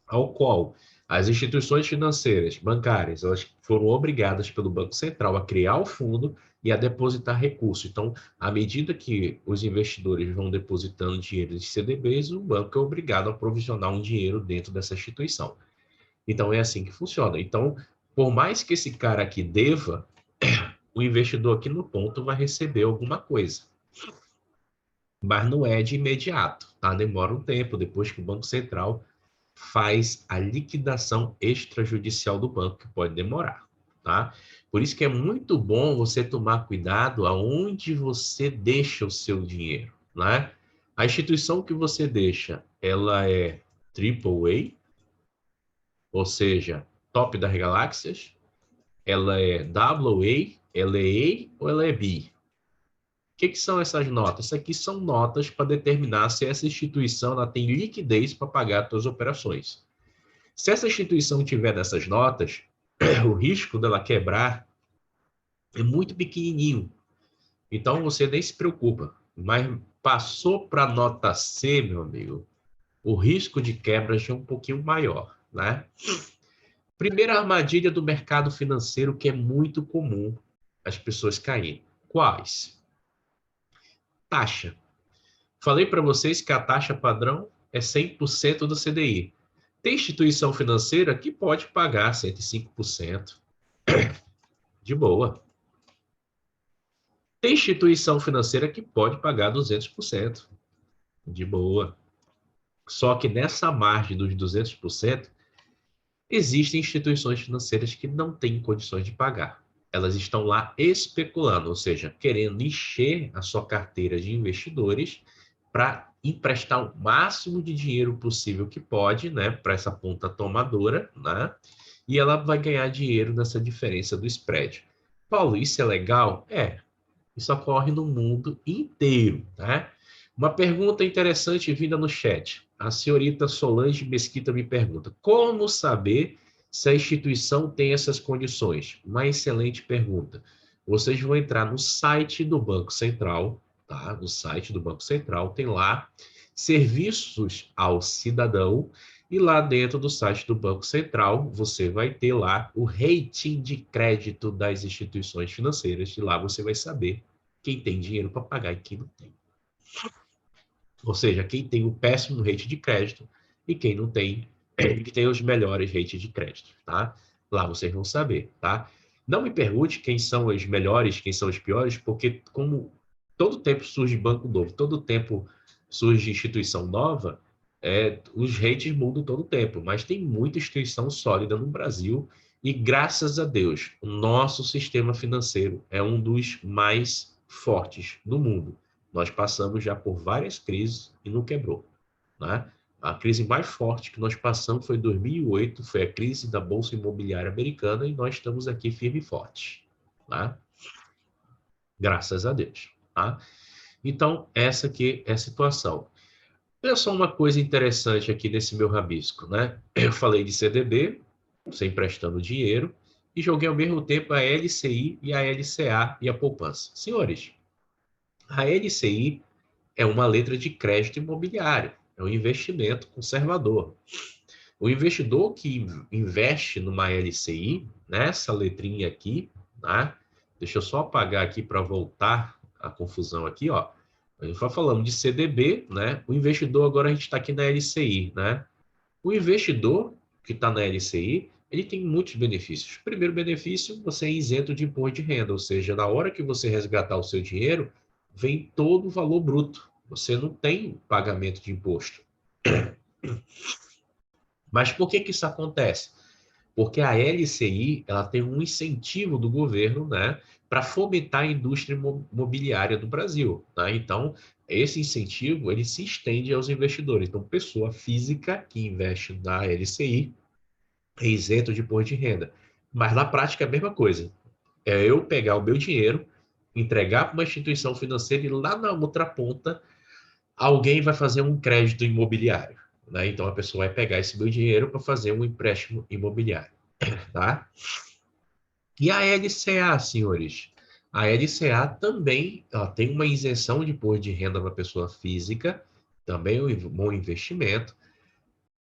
Ao qual As instituições financeiras, bancárias, elas foram obrigadas pelo Banco Central a criar o fundo e a depositar recursos. Então, à medida que os investidores vão depositando dinheiro em CDBs, o banco é obrigado a provisionar um dinheiro dentro dessa instituição. Então, é assim que funciona. Então, por mais que esse cara aqui deva, o investidor aqui no ponto vai receber alguma coisa. Mas não é de imediato, tá? Demora um tempo, depois que o Banco Central faz a liquidação extrajudicial do banco, que pode demorar, tá? Por isso que é muito bom você tomar cuidado aonde você deixa o seu dinheiro, né? A instituição que você deixa, ela é AAA, ou seja, top das galáxias, ela é AA, ela é A ou ela é B? O que são essas notas? Isso aqui são notas para determinar se essa instituição ela tem liquidez para pagar as suas operações. Se essa instituição tiver nessas notas, o risco dela quebrar é muito pequenininho. Então, você nem se preocupa. Mas passou para a nota C, meu amigo, o risco de quebra já é um pouquinho maior, né? Primeira armadilha do mercado financeiro que é muito comum as pessoas caírem. Quais? Taxa. Falei para vocês que a taxa padrão é 100% do CDI. Tem instituição financeira que pode pagar 105%. De boa. Tem instituição financeira que pode pagar 200%. De boa. Só que nessa margem dos 200%, existem instituições financeiras que não têm condições de pagar. Elas estão lá especulando, ou seja, querendo encher a sua carteira de investidores para emprestar o máximo de dinheiro possível que pode, né, para essa ponta tomadora, né? E ela vai ganhar dinheiro nessa diferença do spread. Paulo, isso é legal? É. Isso ocorre no mundo inteiro, né? Uma pergunta interessante vinda no chat. A senhorita Solange Mesquita me pergunta: como saber se a instituição tem essas condições? Uma excelente pergunta. Vocês vão entrar no site do Banco Central, tá? No site do Banco Central tem lá serviços ao cidadão e lá dentro do site do Banco Central você vai ter lá o rating de crédito das instituições financeiras e lá você vai saber quem tem dinheiro para pagar e quem não tem. Ou seja, quem tem o péssimo rating de crédito e quem não tem, que tem os melhores rating de crédito, tá? Lá vocês vão saber, tá? Não me pergunte quem são os melhores, quem são os piores, porque como todo tempo surge banco novo, todo tempo surge instituição nova, os ratings mudam todo tempo, mas tem muita instituição sólida no Brasil e, graças a Deus, o nosso sistema financeiro é um dos mais fortes do mundo. Nós passamos já por várias crises e não quebrou, né? A crise mais forte que nós passamos foi em 2008, foi a crise da Bolsa Imobiliária Americana e nós estamos aqui firme e forte, tá? Graças a Deus, tá? Então, essa aqui é a situação. Olha só uma coisa interessante aqui nesse meu rabisco, né? Eu falei de CDB, você emprestando dinheiro, e joguei ao mesmo tempo a LCI e a LCA e a poupança. Senhores, a LCI é uma letra de crédito imobiliário, é um investimento conservador. O investidor que investe numa LCI, nessa letrinha aqui, né? Deixa eu só apagar aqui para voltar a confusão aqui, ó. A gente vai falando de CDB, né? O investidor, agora a gente está aqui na LCI, né? O investidor que está na LCI, ele tem muitos benefícios. O primeiro benefício, você é isento de imposto de renda, ou seja, na hora que você resgatar o seu dinheiro, vem todo o valor bruto. Você não tem pagamento de imposto. Mas por que isso acontece? Porque a LCI, ela tem um incentivo do governo, né, para fomentar a indústria imobiliária do Brasil, tá? Então, esse incentivo, ele se estende aos investidores. Então, pessoa física que investe na LCI é isento de imposto de renda. Mas, na prática, é a mesma coisa. É eu pegar o meu dinheiro, entregar para uma instituição financeira e lá na outra ponta, alguém vai fazer um crédito imobiliário, né? Então, a pessoa vai pegar esse meu dinheiro para fazer um empréstimo imobiliário, tá? E a LCA, senhores? A LCA também ela tem uma isenção de imposto de renda para pessoa física, também um bom investimento.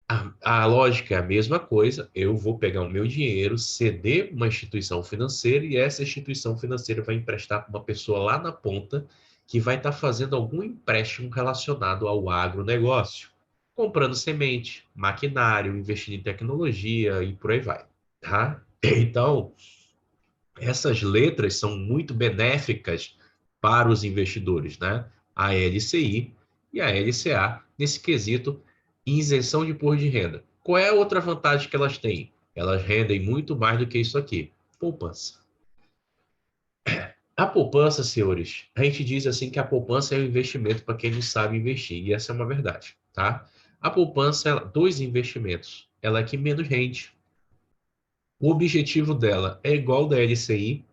A lógica é a mesma coisa. Eu vou pegar o meu dinheiro, ceder para uma instituição financeira e essa instituição financeira vai emprestar para uma pessoa lá na ponta que vai estar fazendo algum empréstimo relacionado ao agronegócio, comprando semente, maquinário, investindo em tecnologia e por aí vai, tá? Então, essas letras são muito benéficas para os investidores, né? A LCI e a LCA, nesse quesito, isenção de imposto de renda. Qual é a outra vantagem que elas têm? Elas rendem muito mais do que isso aqui, poupança. A poupança, senhores, a gente diz assim que a poupança é um investimento para quem não sabe investir, e essa é uma verdade, tá? A poupança, dos investimentos, ela é que menos rende. O objetivo dela é igual ao da LCI,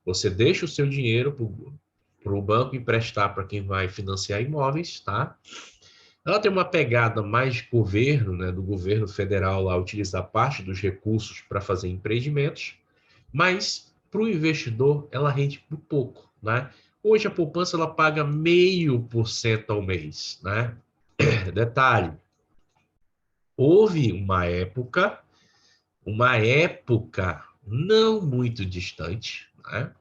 você deixa o seu dinheiro para o banco emprestar para quem vai financiar imóveis, tá? Ela tem uma pegada mais de governo, né, do governo federal lá utilizar parte dos recursos para fazer empreendimentos, mas para o investidor ela rende por pouco, né? Hoje a poupança ela paga 0,5% ao mês, né? Detalhe, houve uma época não muito distante, né,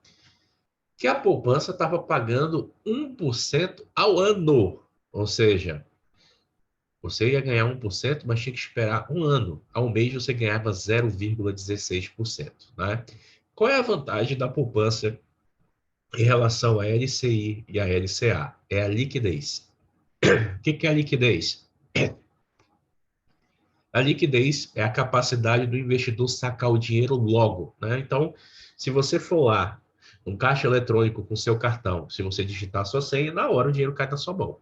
que a poupança estava pagando 1% ao ano. Ou seja, você ia ganhar 1%, mas tinha que esperar um ano. Ao mês você ganhava 0,16%. Né? Qual é a vantagem da poupança em relação à LCI e à LCA? É a liquidez. O que é a liquidez? A liquidez é a capacidade do investidor sacar o dinheiro logo. Né? Então, se você for lá, um caixa eletrônico com seu cartão, se você digitar sua senha, na hora o dinheiro cai na sua mão.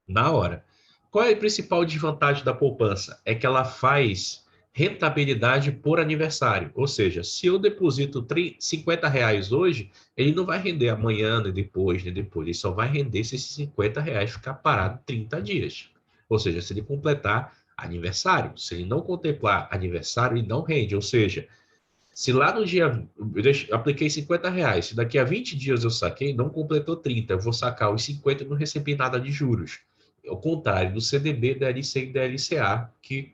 Na hora. Qual é a principal desvantagem da poupança? É que ela faz rentabilidade por aniversário. Ou seja, se eu deposito R$50 hoje, ele não vai render amanhã, nem depois, nem depois. Ele só vai render se esses R$50 ficar parado 30 dias. Ou seja, se ele completar aniversário. Se ele não contemplar aniversário, ele não rende. Ou seja, se lá no dia eu apliquei R$50, se daqui a 20 dias eu saquei, não completou 30, eu vou sacar os 50 e não recebi nada de juros. Ao contrário do CDB, da LCI e da LCA, que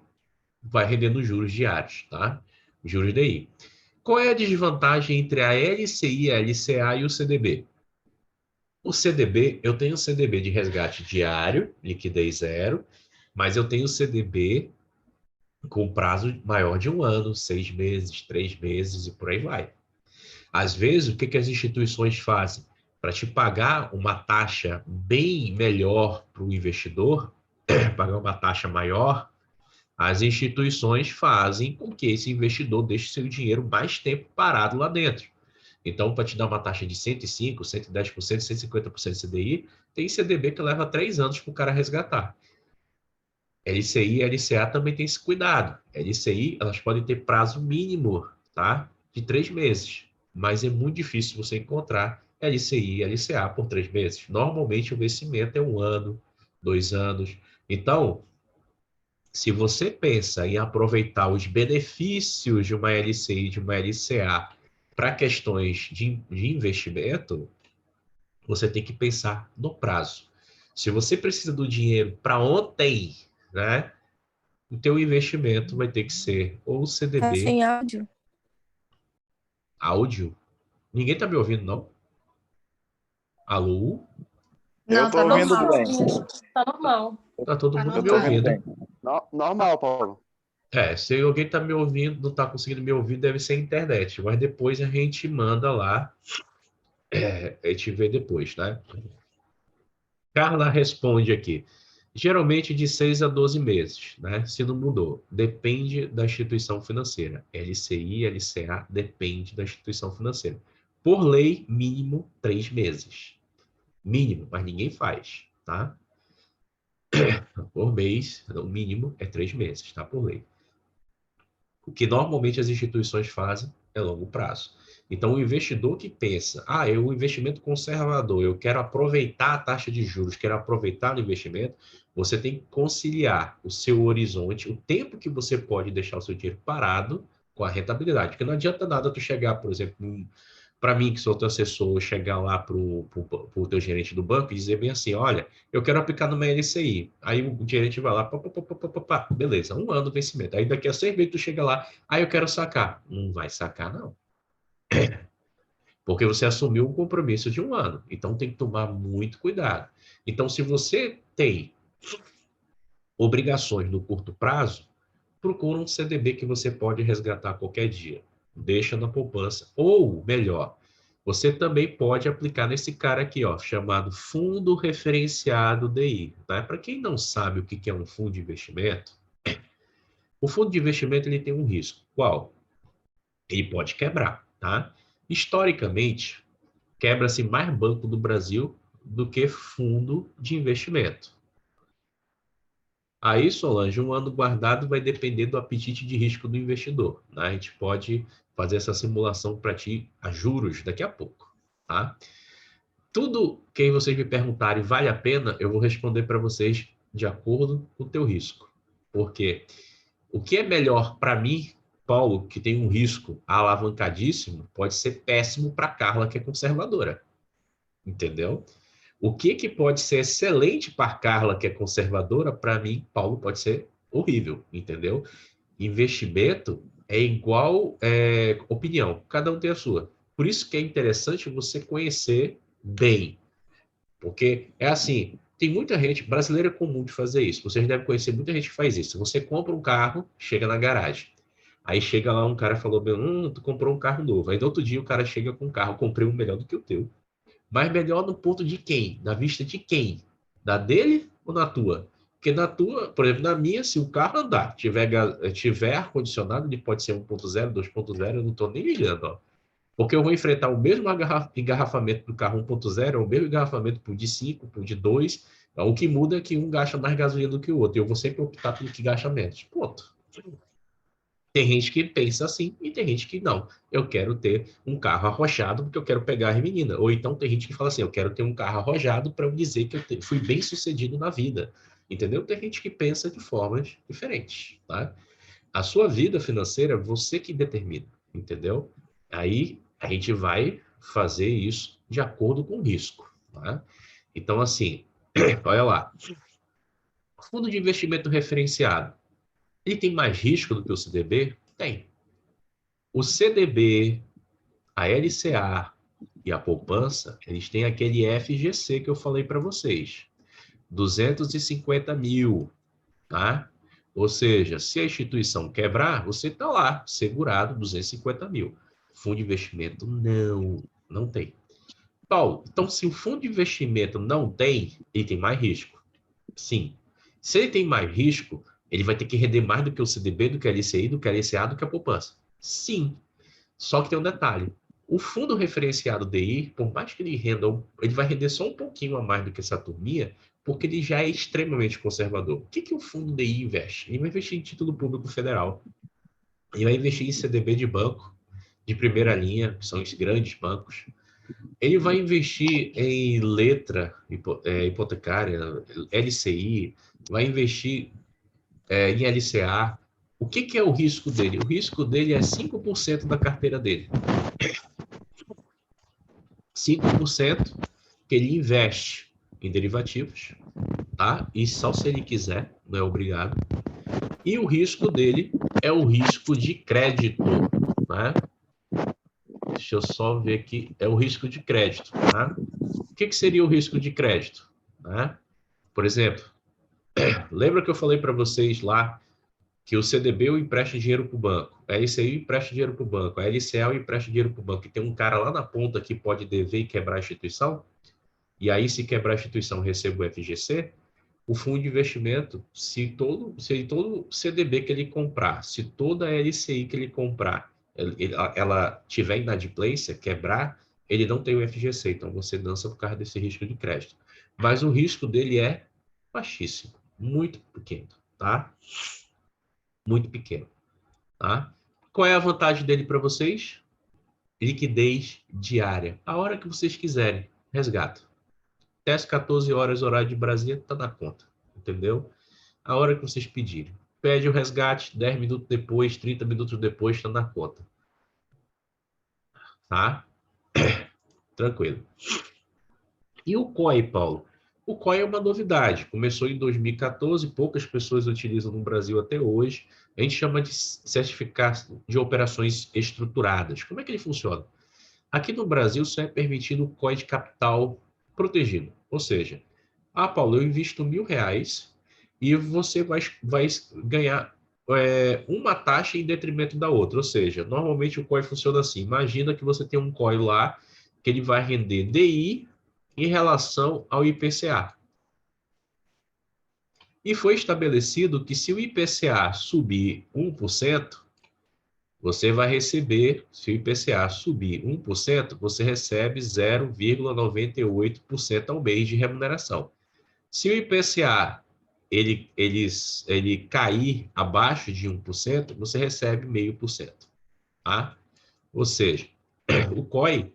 vai rendendo juros diários, tá? Juros DI. Qual é a desvantagem entre a LCI, a LCA e o CDB? O CDB, eu tenho CDB de resgate diário, liquidez zero, mas eu tenho CDB com prazo maior de um ano, 6 meses, 3 meses e por aí vai. Às vezes, o que as instituições fazem? Para te pagar uma taxa bem melhor para o investidor, pagar uma taxa maior, as instituições fazem com que esse investidor deixe seu dinheiro mais tempo parado lá dentro. Então, para te dar uma taxa de 105%, 110%, 150% de CDI, tem CDB que leva 3 anos para o cara resgatar. LCI e LCA também tem esse cuidado. LCI, elas podem ter prazo mínimo, tá? De 3 meses. Mas é muito difícil você encontrar LCI e LCA por 3 meses. Normalmente o vencimento é 1 ano, 2 anos. Então, se você pensa em aproveitar os benefícios de uma LCI e de uma LCA para questões de investimento, você tem que pensar no prazo. Se você precisa do dinheiro para ontem, né, o teu investimento vai ter que ser ou Tá CDB, sem áudio? áudio. Ninguém está me ouvindo, não? Alô? Não, Eu tô tá ouvindo normal. bem. Tá normal. Tá todo Tá mundo me normal. ouvindo. bem. Normal, Paulo. Se alguém está me ouvindo, não está conseguindo me ouvir, deve ser a internet. Mas depois a gente manda lá, a gente vê depois, né? Carla responde aqui. Geralmente de 6 a 12 meses, né? Se não mudou. Depende da instituição financeira. LCI, LCA, depende da instituição financeira. Por lei, mínimo 3 meses. Mínimo, mas ninguém faz, tá? Por mês, o mínimo é 3 meses, tá? Por lei. O que normalmente as instituições fazem é longo prazo. Então, o investidor que pensa, é um investimento conservador, eu quero aproveitar a taxa de juros, quero aproveitar o investimento, você tem que conciliar o seu horizonte, o tempo que você pode deixar o seu dinheiro parado com a rentabilidade. Porque não adianta nada tu chegar, por exemplo, para mim, que sou teu assessor, eu chegar lá para o teu gerente do banco e dizer bem assim, olha, eu quero aplicar numa LCI. Aí o gerente vai lá, pá, pá, pá, pá, pá, pá, beleza, 1 ano de vencimento. Aí daqui a 6 meses tu chega lá, aí eu quero sacar. Não vai sacar, não. Porque você assumiu um compromisso de 1 ano. Então tem que tomar muito cuidado. Então, se você tem obrigações no curto prazo, procura um CDB que você pode resgatar qualquer dia. Deixa na poupança. Ou, melhor, você também pode aplicar nesse cara aqui, ó, chamado Fundo Referenciado DI. Tá? Para quem não sabe o que é um fundo de investimento, o fundo de investimento ele tem um risco. Qual? Ele pode quebrar. Tá? Historicamente, quebra-se mais banco do Brasil do que fundo de investimento. Aí, Solange, 1 ano guardado vai depender do apetite de risco do investidor. Né? A gente pode fazer essa simulação para ti a juros daqui a pouco. Tá? Tudo que vocês me perguntarem vale a pena, eu vou responder para vocês de acordo com o teu risco. Porque o que é melhor para mim, Paulo, que tem um risco alavancadíssimo, pode ser péssimo para Carla, que é conservadora. Entendeu? O que pode ser excelente para Carla, que é conservadora, para mim, Paulo, pode ser horrível, entendeu? Investimento é igual opinião, cada um tem a sua. Por isso que é interessante você conhecer bem, porque é assim, tem muita gente, brasileiro é comum de fazer isso, vocês devem conhecer muita gente que faz isso. Você compra um carro, chega na garagem, aí chega lá um cara e falou, tu comprou um carro novo, aí no outro dia o cara chega com um carro, comprei um melhor do que o teu. Mas melhor no ponto de quem? Na vista de quem? Da dele ou na tua? Porque na tua, por exemplo, na minha, se o carro andar, tiver ar-condicionado, ele pode ser 1.0, 2.0, eu não estou nem ligando. Ó. Porque eu vou enfrentar o mesmo engarrafamento do carro 1.0, o mesmo engarrafamento para o de 5, para o de 2. O que muda é que um gasta mais gasolina do que o outro. E eu vou sempre optar pelo que gasta menos. Ponto. Tem gente que pensa assim e tem gente que não. Eu quero ter um carro arrojado porque eu quero pegar as meninas. Ou então tem gente que fala assim, eu quero ter um carro arrojado para eu dizer que eu fui bem sucedido na vida. Entendeu? Tem gente que pensa de formas diferentes. Tá? A sua vida financeira, você que determina. Entendeu? Aí a gente vai fazer isso de acordo com o risco. Tá? Então, assim, olha lá. Fundo de investimento referenciado. Ele tem mais risco do que o CDB? Tem. O CDB, a LCA e a poupança, eles têm aquele FGC que eu falei para vocês. 250 mil, tá? Ou seja, se a instituição quebrar, você está lá, segurado, 250 mil. Fundo de investimento, não tem. Paulo, então se o fundo de investimento não tem, ele tem mais risco? Sim. Se ele tem mais risco, ele vai ter que render mais do que o CDB, do que a LCI, do que a LCA, do que a poupança. Sim. Só que tem um detalhe. O fundo referenciado DI, por mais que ele renda, ele vai render só um pouquinho a mais do que essa turminha, porque ele já é extremamente conservador. O que o fundo DI investe? Ele vai investir em título público federal. Ele vai investir em CDB de banco, de primeira linha, que são os grandes bancos. Ele vai investir em letra hipotecária, LCI, vai investir em LCA. O que é o risco dele? O risco dele é 5% da carteira dele. 5% que ele investe em derivativos, tá? E só se ele quiser, não é obrigado. E o risco dele é o risco de crédito, né? Deixa eu só ver aqui. É o risco de crédito, tá? O que seria o risco de crédito? Né? Por exemplo, lembra que eu falei para vocês lá que o CDB eu empresta dinheiro para o banco, a LCI empresta dinheiro para o banco, a LCA empresta dinheiro para o banco, e tem um cara lá na ponta que pode dever e quebrar a instituição, e aí se quebrar a instituição recebe o FGC, o fundo de investimento, se todo CDB que ele comprar, se toda a LCI que ele comprar, ela tiver inadimplência, quebrar, ele não tem o FGC, então você dança por causa desse risco de crédito. Mas o risco dele é baixíssimo, muito pequeno, tá? Muito pequeno, tá? Qual é a vantagem dele para vocês? Liquidez diária. A hora que vocês quiserem, resgata. Até as 14 horas, horário de Brasília, tá na conta, entendeu? A hora que vocês pedirem. Pede o resgate, 10 minutos depois, 30 minutos depois, está na conta. Tá? Tranquilo. E o COI, Paulo? O COI é uma novidade. Começou em 2014, poucas pessoas utilizam no Brasil até hoje. A gente chama de certificado de operações estruturadas. Como é que ele funciona? Aqui no Brasil só é permitido o COI de capital protegido. Ou seja, Paulo, eu invisto R$1.000 e você vai ganhar uma taxa em detrimento da outra. Ou seja, normalmente o COI funciona assim. Imagina que você tem um COI lá que ele vai render DI em relação ao IPCA. E foi estabelecido que se o IPCA subir 1%, você vai receber, se o IPCA subir 1%, você recebe 0,98% ao mês de remuneração. Se o IPCA ele cair abaixo de 1%, você recebe 0,5%. Tá? Ou seja, o COI,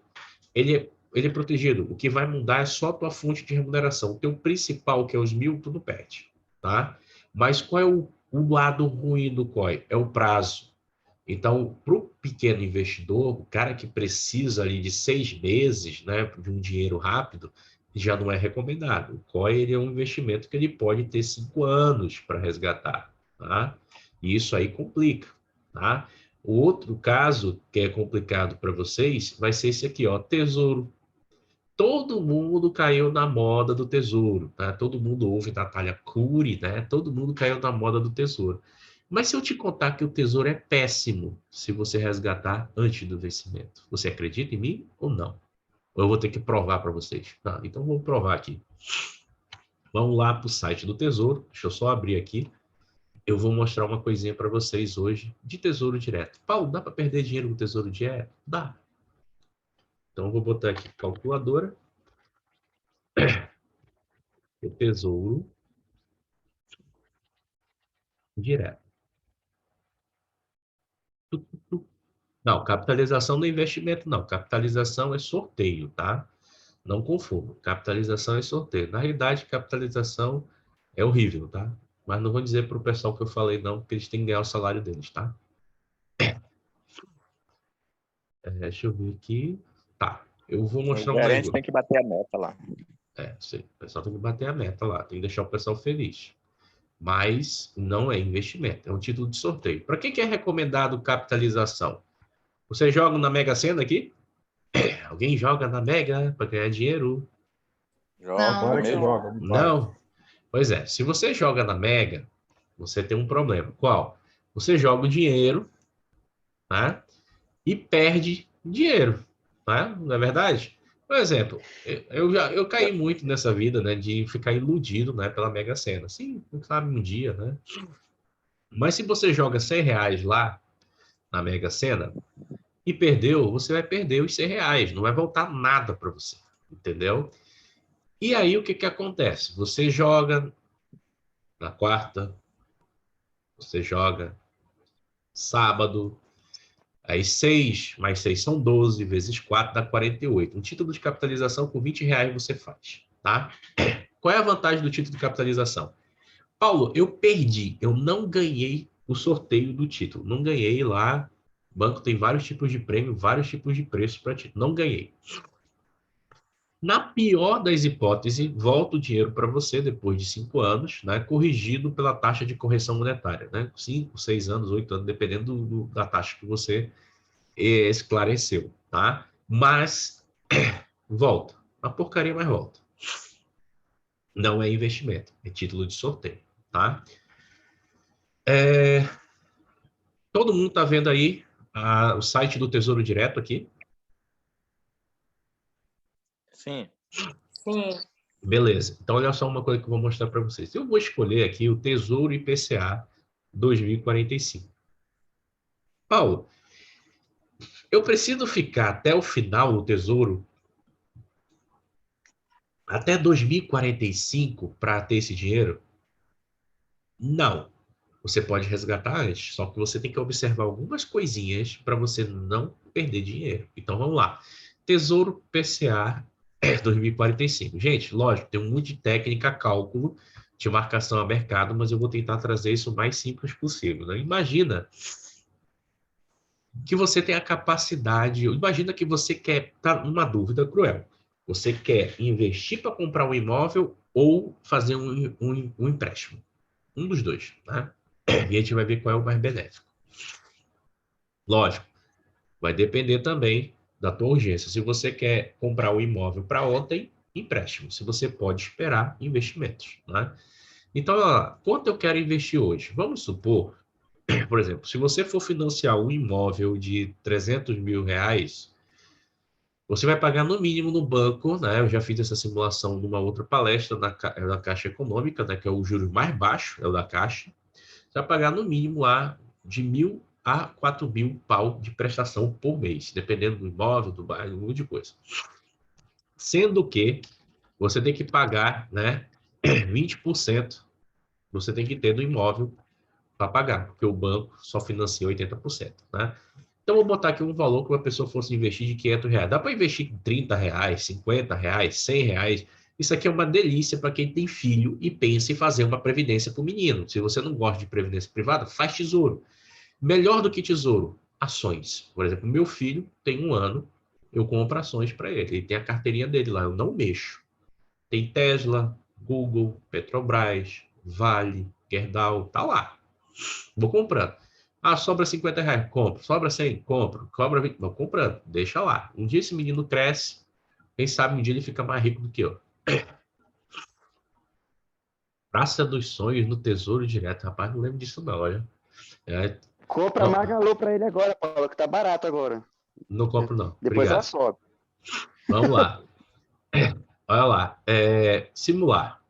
ele é protegido. O que vai mudar é só a tua fonte de remuneração. O teu principal, que é os 1.000, tu não perde. Tá? Mas qual é o lado ruim do COI? É o prazo. Então, para o pequeno investidor, o cara que precisa ali de 6 meses, né, de um dinheiro rápido, já não é recomendado. O COI ele é um investimento que ele pode ter 5 anos para resgatar. Tá? E isso aí complica. Tá? O outro caso que é complicado para vocês vai ser esse aqui, ó, tesouro. Todo mundo caiu na moda do tesouro, tá? Todo mundo ouve Natália Cury, né? Todo mundo caiu na moda do tesouro. Mas se eu te contar que o tesouro é péssimo se você resgatar antes do vencimento, você acredita em mim ou não? Ou eu vou ter que provar para vocês? Tá, então vamos provar aqui. Vamos lá para o site do tesouro. Deixa eu só abrir aqui. Eu vou mostrar uma coisinha para vocês hoje de tesouro direto. Paulo, dá para perder dinheiro no tesouro direto? Dá. Então, eu vou botar aqui calculadora. O tesouro direto. Não, capitalização não é investimento, não. Capitalização é sorteio, tá? Não confunda. Capitalização é sorteio. Na realidade, capitalização é horrível, tá? Mas não vou dizer para o pessoal que eu falei, não, porque eles têm que ganhar o salário deles, tá? Deixa eu ver aqui. Tá. Eu vou mostrar O um gerente negócio. tem que bater a meta lá. Sim. O pessoal tem que bater a meta lá. Tem que deixar o pessoal feliz. Mas não é investimento. É um título de sorteio. Para que é recomendado capitalização? Você joga na Mega Sena aqui? Alguém joga na Mega para ganhar dinheiro? Joga Não. mesmo. joga. Não? Pois é. Se você joga na Mega, você tem um problema. Qual? Você joga o dinheiro, tá? E perde dinheiro, tá? Não é verdade? Por exemplo, eu caí muito nessa vida, né? De ficar iludido, né? Pela Mega Sena. Sim, sabe, um dia, né? Mas se você joga R$100 lá na Mega Sena e perdeu, você vai perder os R$100. Não vai voltar nada para você, entendeu? E aí o que acontece? Você joga na quarta, você joga sábado, aí 6 mais 6 são 12, vezes 4 dá 48. Um título de capitalização com R$20 você faz, tá? Qual é a vantagem do título de capitalização? Paulo, eu perdi, eu não ganhei o sorteio do título, não ganhei lá. O banco tem vários tipos de prêmio, vários tipos de preço para título, não ganhei. Na pior das hipóteses, volta o dinheiro para você depois de 5 anos, né, corrigido pela taxa de correção monetária, né, 5, 6 anos, 8 anos, dependendo da taxa que você esclareceu, tá? Mas volta, a porcaria mais volta. Não é investimento, é título de sorteio, tá? Todo mundo tá vendo aí o site do Tesouro Direto aqui? Sim. Sim. Beleza. Então, olha só uma coisa que eu vou mostrar para vocês. Eu vou escolher aqui o Tesouro IPCA 2045. Paulo, eu preciso ficar até o final do Tesouro, até 2045, para ter esse dinheiro? Não. Você pode resgatar antes, só que você tem que observar algumas coisinhas para você não perder dinheiro. Então, vamos lá. Tesouro IPCA 2045. Gente, lógico, tem um monte de técnica, cálculo de marcação a mercado, mas eu vou tentar trazer isso o mais simples possível, né? Imagina que você tem a capacidade. Imagina que você quer, tá numa dúvida cruel. Você quer investir para comprar um imóvel ou fazer um empréstimo? Um dos dois, né? E a gente vai ver qual é o mais benéfico. Lógico, vai depender também da tua urgência. Se você quer comprar o imóvel para ontem, empréstimo. Se você pode esperar, investimentos, né? Então, ó, quanto eu quero investir hoje? Vamos supor, por exemplo, se você for financiar um imóvel de 300 mil reais, você vai pagar no mínimo no banco, né? Eu já fiz essa simulação numa outra palestra da Caixa Econômica, né? Que é o juros mais baixo, é o da Caixa. Você vai pagar no mínimo lá de 1.000 a 4.000 pau de prestação por mês, dependendo do imóvel, do bairro, um monte de coisa. Sendo que você tem que pagar, né? 20% você tem que ter do imóvel para pagar, porque o banco só financia 80%, né? Então, vou botar aqui um valor que uma pessoa fosse investir de 500 reais. Dá para investir em 30 reais, 50 reais, 100 reais. Isso aqui é uma delícia para quem tem filho e pensa em fazer uma previdência para o menino. Se você não gosta de previdência privada, faz tesouro. Melhor do que tesouro, ações. Por exemplo, meu filho tem 1 ano, eu compro ações para ele. Ele tem a carteirinha dele lá, eu não mexo. Tem Tesla, Google, Petrobras, Vale, Gerdau, tá lá. Vou comprando. Ah, sobra 50 reais, compro. Sobra 100, compro. Sobra 20, vou comprando. Deixa lá. Um dia esse menino cresce, quem sabe um dia ele fica mais rico do que eu. Praça dos Sonhos no Tesouro Direto. Rapaz, não lembro disso não, olha. Compra Não. Magalu para ele agora, Paulo, que tá barato agora. Não compro não. Depois ela Obrigado. sobe. Vamos lá. Olha lá. Simular.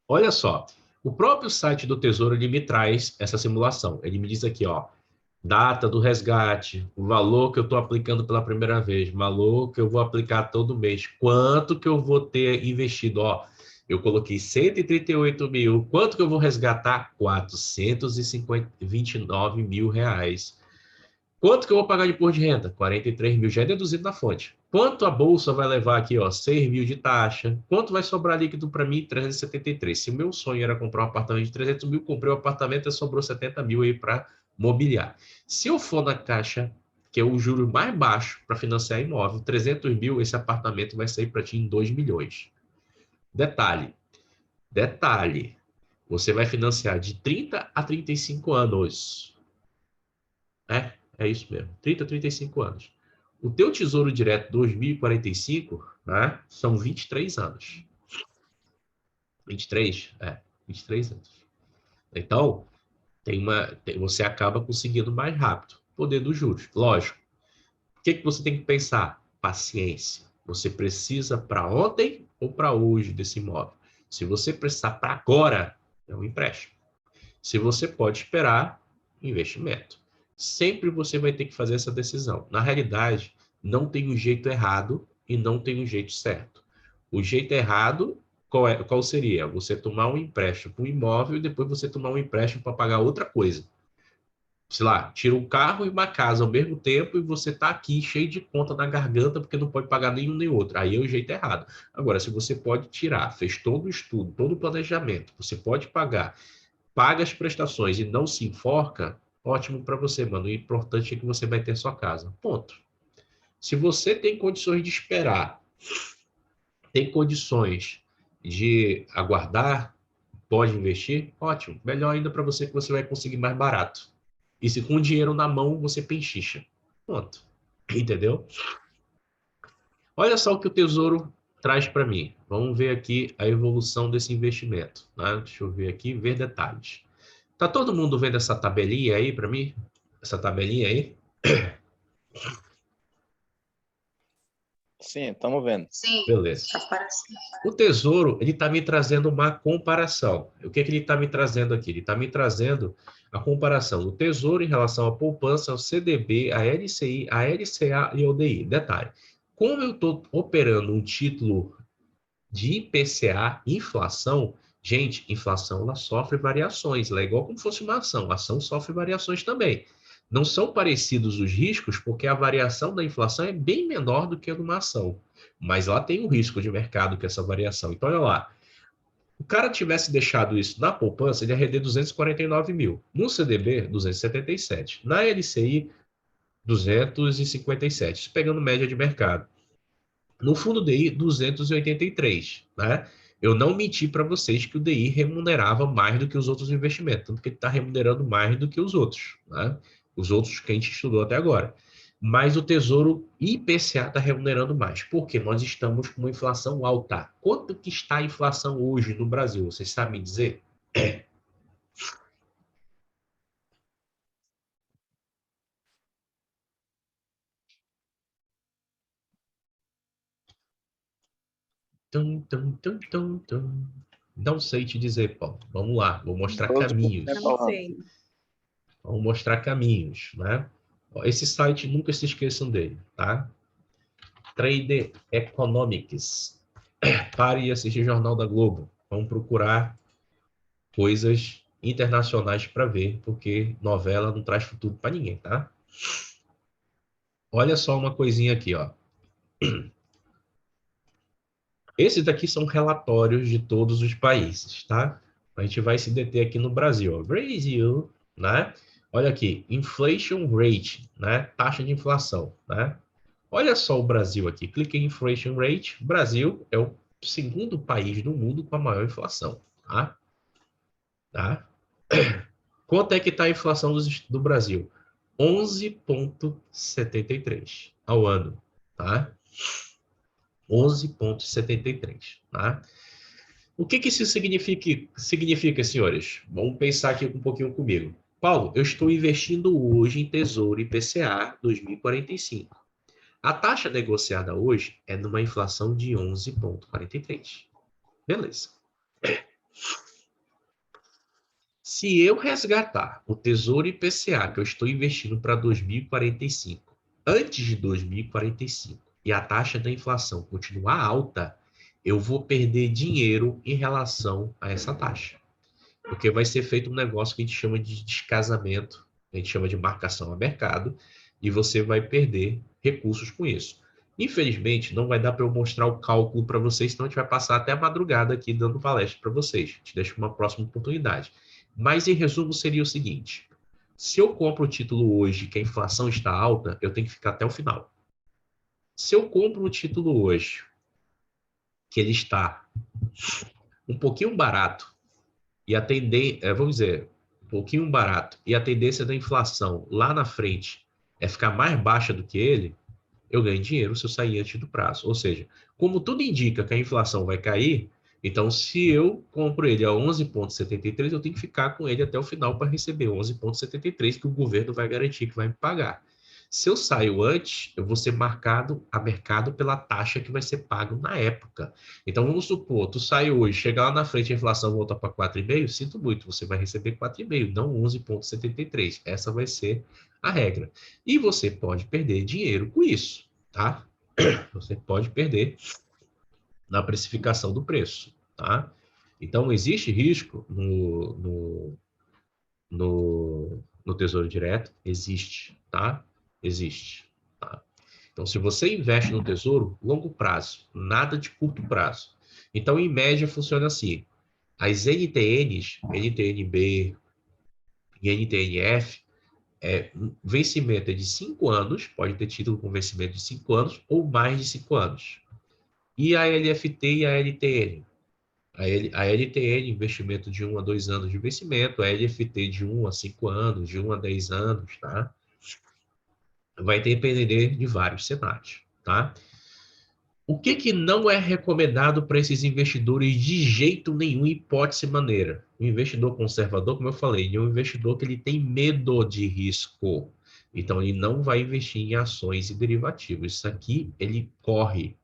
Olha só. O próprio site do Tesouro, ele me traz essa simulação. Ele me diz aqui, ó, data do resgate, o valor que eu estou aplicando pela primeira vez, valor que eu vou aplicar todo mês, quanto que eu vou ter investido, ó, eu coloquei 138 mil, quanto que eu vou resgatar? 429 mil reais. Quanto que eu vou pagar de imposto de renda? 43 mil, já é deduzido na fonte. Quanto a bolsa vai levar aqui? Ó, 6 mil de taxa. Quanto vai sobrar líquido para mim? 373. Se o meu sonho era comprar um apartamento de 300 mil, comprei um apartamento e sobrou 70 mil aí para mobiliar. Se eu for na Caixa, que é o juro mais baixo para financiar imóvel, 300 mil, esse apartamento vai sair para ti em 2 milhões. Detalhe, você vai financiar de 30 a 35 anos. É isso mesmo, 30 a 35 anos. O teu Tesouro Direto 2045, né, são 23 anos. 23 anos. Então, você acaba conseguindo mais rápido. Poder dos juros, lógico. O que você tem que pensar? Paciência. Você precisa para ontem ou para hoje desse imóvel? Se você precisar para agora, é um empréstimo. Se você pode esperar, investimento. Sempre você vai ter que fazer essa decisão. Na realidade, não tem um jeito errado e não tem um jeito certo. O jeito errado, qual seria? Você tomar um empréstimo para um imóvel e depois você tomar um empréstimo para pagar outra coisa. Sei lá, tira um carro e uma casa ao mesmo tempo e você está aqui cheio de conta na garganta porque não pode pagar nenhum nem outro. Aí é o jeito errado. Agora, se você pode tirar, fez todo o estudo, todo o planejamento, você pode pagar, paga as prestações e não se enforca, ótimo para você, mano. O importante é que você vai ter sua casa. Ponto. Se você tem condições de esperar, tem condições de aguardar, pode investir, ótimo. Melhor ainda para você que você vai conseguir mais barato. E se com o dinheiro na mão, você penchicha. Ponto. Entendeu? Olha só o que o Tesouro traz para mim. Vamos ver aqui a evolução desse investimento. Né? Deixa eu ver aqui, ver detalhes. Tá todo mundo vendo essa tabelinha aí para mim? Essa tabelinha aí? Sim, estamos vendo. Sim, Beleza. tá parecendo. O Tesouro, ele está me trazendo uma comparação. O que ele está me trazendo aqui? Ele está me trazendo a comparação do Tesouro em relação à poupança, ao CDB, a LCI, a LCA e ao DI. Detalhe, como eu estou operando um título de IPCA, inflação, gente, inflação ela sofre variações, ela é igual como fosse uma ação, a ação sofre variações também. Não são parecidos os riscos, porque a variação da inflação é bem menor do que a de uma ação. Mas lá tem um risco de mercado que é essa variação. Então, olha lá. o cara tivesse deixado isso na poupança, ele ia render 249 mil. No CDB, 277. Na LCI, 257. Isso pegando média de mercado. No fundo DI, 283, né? Eu não menti para vocês que o DI remunerava mais do que os outros investimentos, tanto que ele está remunerando mais do que os outros, né? Os outros que a gente estudou até agora. Mas o Tesouro IPCA está remunerando mais, porque nós estamos com uma inflação alta. Quanto que está a inflação hoje no Brasil? Vocês sabem dizer? Tum, tum, tum, tum, tum. Não sei te dizer, Paulo. Vamos lá, vou mostrar caminhos. Não sei. Vamos mostrar caminhos, né? Esse site, nunca se esqueçam dele, tá? Trader Economics. Pare e assistir o Jornal da Globo. Vamos procurar coisas internacionais para ver, porque novela não traz futuro para ninguém, tá? Olha só uma coisinha aqui, ó. Esses daqui são relatórios de todos os países, tá? A gente vai se deter aqui no Brasil, ó. Brasil, né? Olha aqui, inflation rate, né? Taxa de inflação, né? Olha só o Brasil aqui. Clique em inflation rate. O Brasil é o segundo país do mundo com a maior inflação, tá? Tá? Quanto é que está a inflação do Brasil? 11,73 ao ano, tá? 11,73, tá? O que isso significa, senhores? Vamos pensar aqui um pouquinho comigo. Paulo, eu estou investindo hoje em Tesouro IPCA 2045. A taxa negociada hoje é numa inflação de 11,43. Beleza. Se eu resgatar o Tesouro IPCA que eu estou investindo para 2045, antes de 2045, e a taxa da inflação continuar alta, eu vou perder dinheiro em relação a essa taxa. Porque vai ser feito um negócio que a gente chama de descasamento, a gente chama de marcação a mercado, e você vai perder recursos com isso. Infelizmente, não vai dar para eu mostrar o cálculo para vocês, senão a gente vai passar até a madrugada aqui dando palestra para vocês. Te deixo uma próxima oportunidade. Mas, em resumo, seria o seguinte. Se eu compro o título hoje que a inflação está alta, eu tenho que ficar até o final. Se eu compro o título hoje que ele está um pouquinho barato e vamos dizer, um pouquinho barato e a tendência da inflação lá na frente é ficar mais baixa do que ele, eu ganho dinheiro se eu sair antes do prazo. Ou seja, como tudo indica que a inflação vai cair, então se eu compro ele a 11,73, eu tenho que ficar com ele até o final para receber 11,73 que o governo vai garantir que vai me pagar. Se eu saio antes, eu vou ser marcado a mercado pela taxa que vai ser pago na época. Então, vamos supor, tu sai hoje, chega lá na frente, a inflação volta para 4,5, sinto muito, você vai receber 4,5, não 11,73. Essa vai ser a regra. E você pode perder dinheiro com isso, tá? Você pode perder na precificação do preço, tá? Então, existe risco no Tesouro Direto? Existe, tá? Existe, tá? Então, se você investe no Tesouro, longo prazo, nada de curto prazo. Então, em média, funciona assim. As NTNs, NTNB e NTNF, vencimento é de 5 anos, pode ter título com vencimento de 5 anos ou mais de 5 anos. E a LFT e a LTN? A LTN, investimento de 1 a 2 anos de vencimento, a LFT de 1 a 5 anos, de 1 a 10 anos, tá? Vai depender de vários cenários, tá? O que não é recomendado para esses investidores de jeito nenhum, hipótese maneira? O investidor conservador, como eu falei, ele é um investidor que ele tem medo de risco. Então, ele não vai investir em ações e derivativos. Isso aqui, ele corre,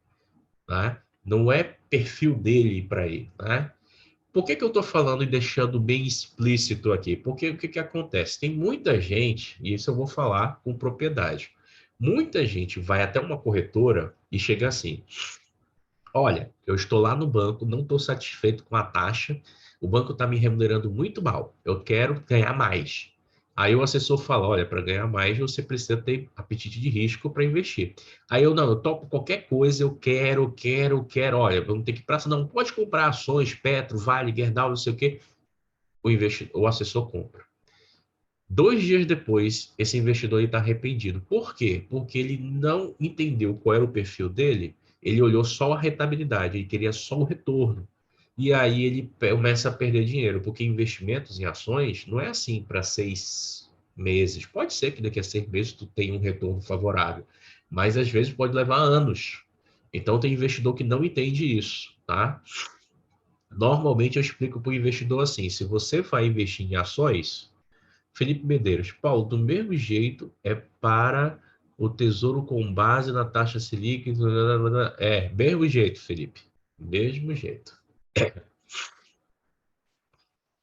né? Não é perfil dele para ir, né? Por que eu estou falando e deixando bem explícito aqui? Porque o que acontece? Tem muita gente, e isso eu vou falar com propriedade, muita gente vai até uma corretora e chega assim, olha, eu estou lá no banco, não estou satisfeito com a taxa, o banco está me remunerando muito mal, eu quero ganhar mais. Aí o assessor fala, olha, para ganhar mais você precisa ter apetite de risco para investir. Aí eu, não, eu topo qualquer coisa, eu quero, olha, vamos ter que ir para... Não, pode comprar ações, Petro, Vale, Gerdau, não sei o quê. O assessor compra. 2 dias depois, esse investidor está arrependido. Por quê? Porque ele não entendeu qual era o perfil dele, ele olhou só a rentabilidade, ele queria só o retorno. E aí ele começa a perder dinheiro, porque investimentos em ações não é assim para 6 meses. Pode ser que daqui a 6 meses tu tenha um retorno favorável, mas às vezes pode levar anos. Então tem investidor que não entende isso, tá? Normalmente eu explico para o investidor assim, se você vai investir em ações, Felipe Medeiros, Paulo, do mesmo jeito é para o Tesouro com base na taxa Selic, mesmo jeito, Felipe, mesmo jeito.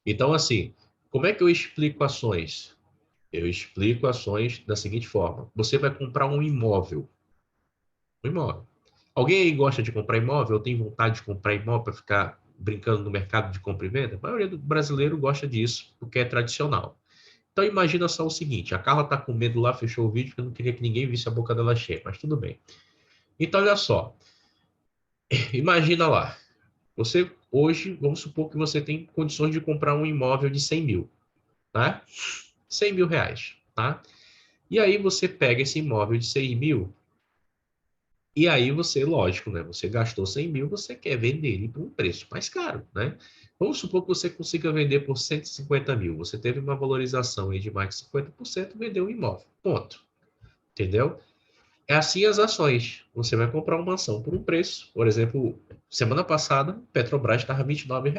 Então, assim, como é que eu explico ações? Eu explico ações da seguinte forma: você vai comprar um imóvel. Um imóvel. Alguém aí gosta de comprar imóvel? Ou tem vontade de comprar imóvel para ficar brincando no mercado de compra e venda? A maioria do brasileiro gosta disso, porque é tradicional. Então, imagina só o seguinte: a Carla está com medo lá, fechou o vídeo, porque eu não queria que ninguém visse a boca dela cheia, mas tudo bem. Então, olha só. Imagina lá. Você, hoje, vamos supor que você tem condições de comprar um imóvel de 100 mil, tá? 100 mil reais, tá? E aí você pega esse imóvel de 100 mil e aí você, lógico, né? Você gastou 100 mil, você quer vender ele por um preço mais caro, né? Vamos supor que você consiga vender por 150 mil. Você teve uma valorização aí de mais de 50%, vendeu o imóvel. Ponto. Entendeu? É assim as ações. Você vai comprar uma ação por um preço. Por exemplo, semana passada, Petrobras estava R$ 29.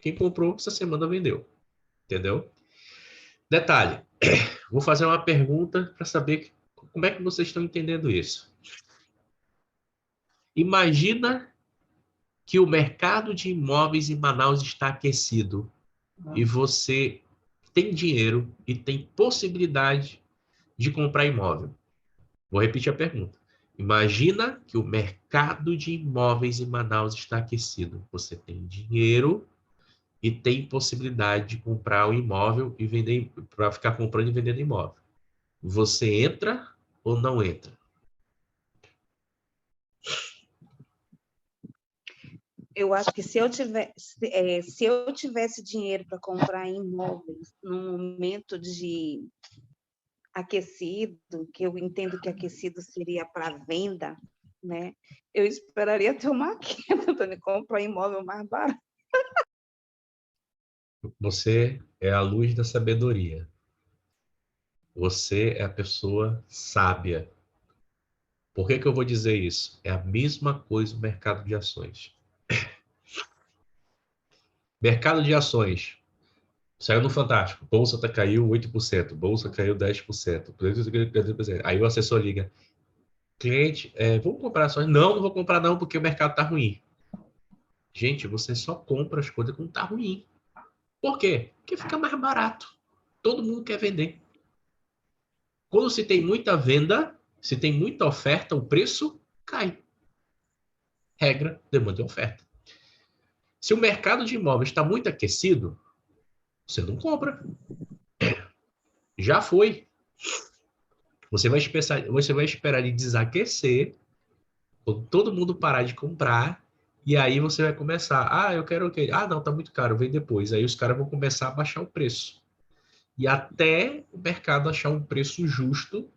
Quem comprou, essa semana vendeu. Entendeu? Detalhe. Vou fazer uma pergunta para saber como é que vocês estão entendendo isso. Imagina que o mercado de imóveis em Manaus está aquecido e você tem dinheiro e tem possibilidade de comprar imóvel. Vou repetir a pergunta. Imagina que o mercado de imóveis em Manaus está aquecido. Você tem dinheiro e tem possibilidade de comprar o imóvel e vender, para ficar comprando e vendendo imóvel. Você entra ou não entra? Eu acho que se eu tivesse dinheiro para comprar imóveis num momento de aquecido, que eu entendo que aquecido seria para venda, né? Eu esperaria ter uma queda para comprar imóvel mais barato. Você é a luz da sabedoria. Você é a pessoa sábia. Por que eu vou dizer isso? É a mesma coisa no mercado de ações. Mercado de ações. Saiu no Fantástico. Bolsa caiu 8%. Bolsa caiu 10%. Aí o assessor liga. Cliente, vamos comprar ações? Não, não vou comprar não, porque o mercado está ruim. Gente, você só compra as coisas quando está ruim. Por quê? Porque fica mais barato. Todo mundo quer vender. Quando se tem muita venda, se tem muita oferta, o preço cai. Regra, demanda e oferta. Se o mercado de imóveis está muito aquecido, você não compra. Já foi. Você vai esperar ele desaquecer, quando todo mundo parar de comprar, e aí você vai começar. Ah, eu quero o quê? Ah, não, tá muito caro, vem depois. Aí os caras vão começar a baixar o preço. E até o mercado achar um preço justo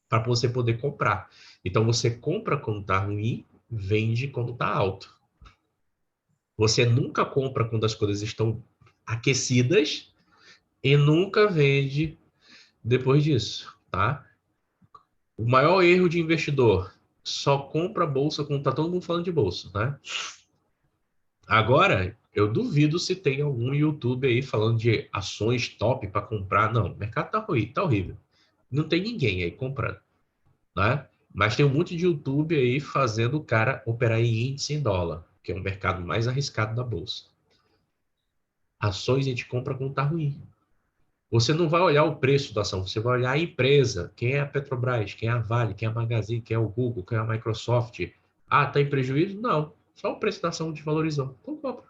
para você poder comprar. Então você compra quando está ruim, vende quando está alto. Você nunca compra quando as coisas estão aquecidas e nunca vende depois disso, tá? O maior erro de investidor, só compra bolsa quando tá todo mundo falando de bolsa, né? Agora, eu duvido se tem algum YouTube aí falando de ações top para comprar. Não, o mercado tá ruim, tá horrível. Não tem ninguém aí comprando, né? Mas tem um monte de YouTube aí fazendo o cara operar em índice em dólar, que é o mercado mais arriscado da bolsa. Ações a gente compra quando tá ruim. Você não vai olhar o preço da ação, você vai olhar a empresa. Quem é a Petrobras, quem é a Vale, quem é a Magazine, quem é o Google, quem é a Microsoft. Ah, está em prejuízo? Não. Só o preço da ação desvalorizou. Então compra.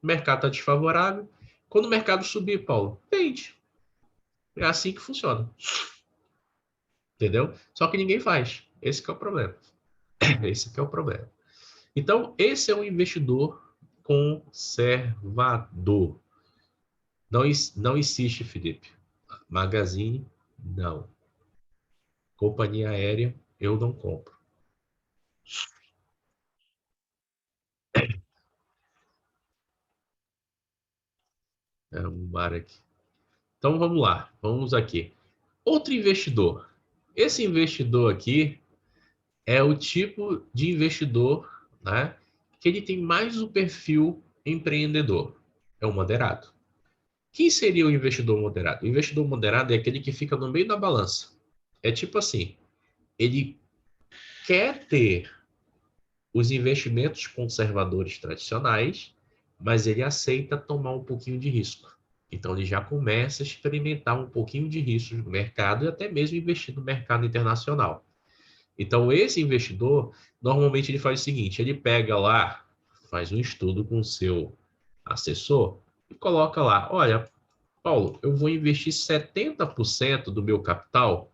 O mercado está desfavorável. Quando o mercado subir, Paulo, vende. É assim que funciona. Entendeu? Só que ninguém faz. Esse que é o problema. Esse que é o problema. Então, esse é um investidor conservador. Não existe, Felipe. Magazine, não. Companhia aérea, eu não compro. É um bar aqui. Então, vamos lá. Vamos aqui. Outro investidor. Esse investidor aqui é o tipo de investidor, né, que ele tem mais o perfil empreendedor. É o moderado. Quem seria o investidor moderado? O investidor moderado é aquele que fica no meio da balança. É tipo assim, ele quer ter os investimentos conservadores tradicionais, mas ele aceita tomar um pouquinho de risco. Então, ele já começa a experimentar um pouquinho de risco no mercado e até mesmo investir no mercado internacional. Então, esse investidor, normalmente ele faz o seguinte, ele pega lá, faz um estudo com o seu assessor e coloca lá, olha, Paulo, eu vou investir 70% do meu capital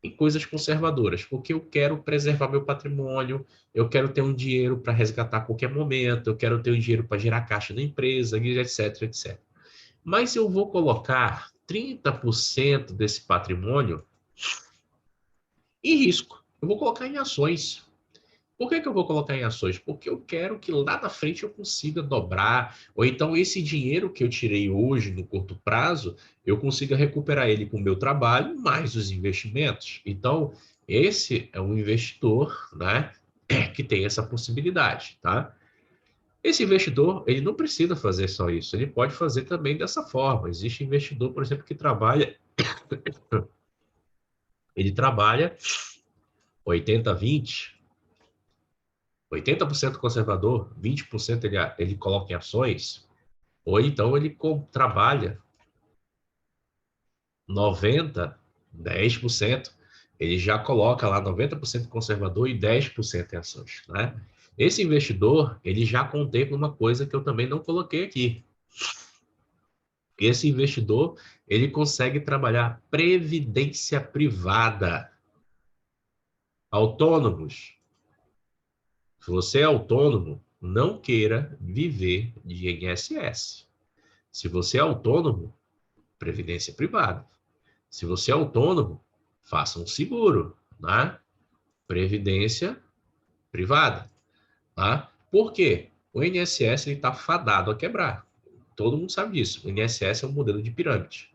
em coisas conservadoras, porque eu quero preservar meu patrimônio, eu quero ter um dinheiro para resgatar a qualquer momento, eu quero ter um dinheiro para gerar caixa na empresa, etc, etc. Mas eu vou colocar 30% desse patrimônio em risco. Eu vou colocar em ações. Por que eu vou colocar em ações? Porque eu quero que lá na frente eu consiga dobrar, ou então esse dinheiro que eu tirei hoje no curto prazo, eu consiga recuperar ele com o meu trabalho, mais os investimentos. Então, esse é um investidor, né, que tem essa possibilidade, tá? Esse investidor, ele não precisa fazer só isso, ele pode fazer também dessa forma. Existe investidor, por exemplo, que trabalha, ele trabalha 80-20, 80% conservador, 20% ele coloca em ações, ou então ele trabalha 90%, 10%, ele já coloca lá 90% conservador e 10% em ações, né? Esse investidor, ele já contempla uma coisa que eu também não coloquei aqui. Esse investidor, ele consegue trabalhar previdência privada. Autônomos. Se você é autônomo, não queira viver de INSS. Se você é autônomo, previdência privada. Se você é autônomo, faça um seguro, né? Previdência privada, tá? Por quê? O INSS está fadado a quebrar. Todo mundo sabe disso. O INSS é um modelo de pirâmide.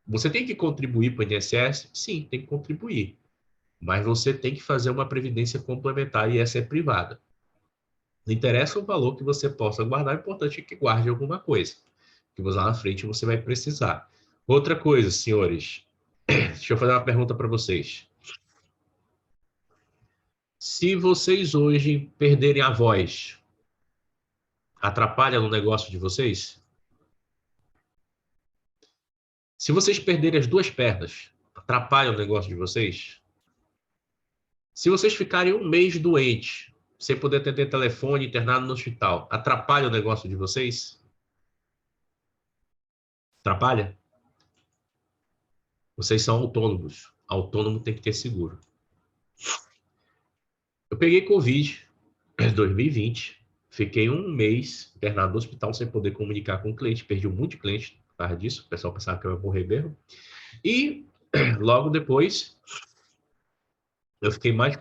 Você tem que contribuir para o INSS? Sim, tem que contribuir. Mas você tem que fazer uma previdência complementar e essa é privada. Não interessa o valor que você possa guardar, o importante é que guarde alguma coisa, que lá na frente você vai precisar. Outra coisa, senhores, deixa eu fazer uma pergunta para vocês. Se vocês hoje perderem a voz, atrapalha no negócio de vocês? Se vocês perderem as duas pernas, atrapalha o negócio de vocês? Se vocês ficarem um mês doentes, sem poder atender telefone, internado no hospital, atrapalha o negócio de vocês? Atrapalha? Vocês são autônomos. Autônomo tem que ter seguro. Eu peguei Covid em 2020, fiquei um mês internado no hospital sem poder comunicar com o cliente, perdi um monte de cliente por causa disso, o pessoal pensava que eu ia morrer mesmo. E logo depois, eu fiquei mais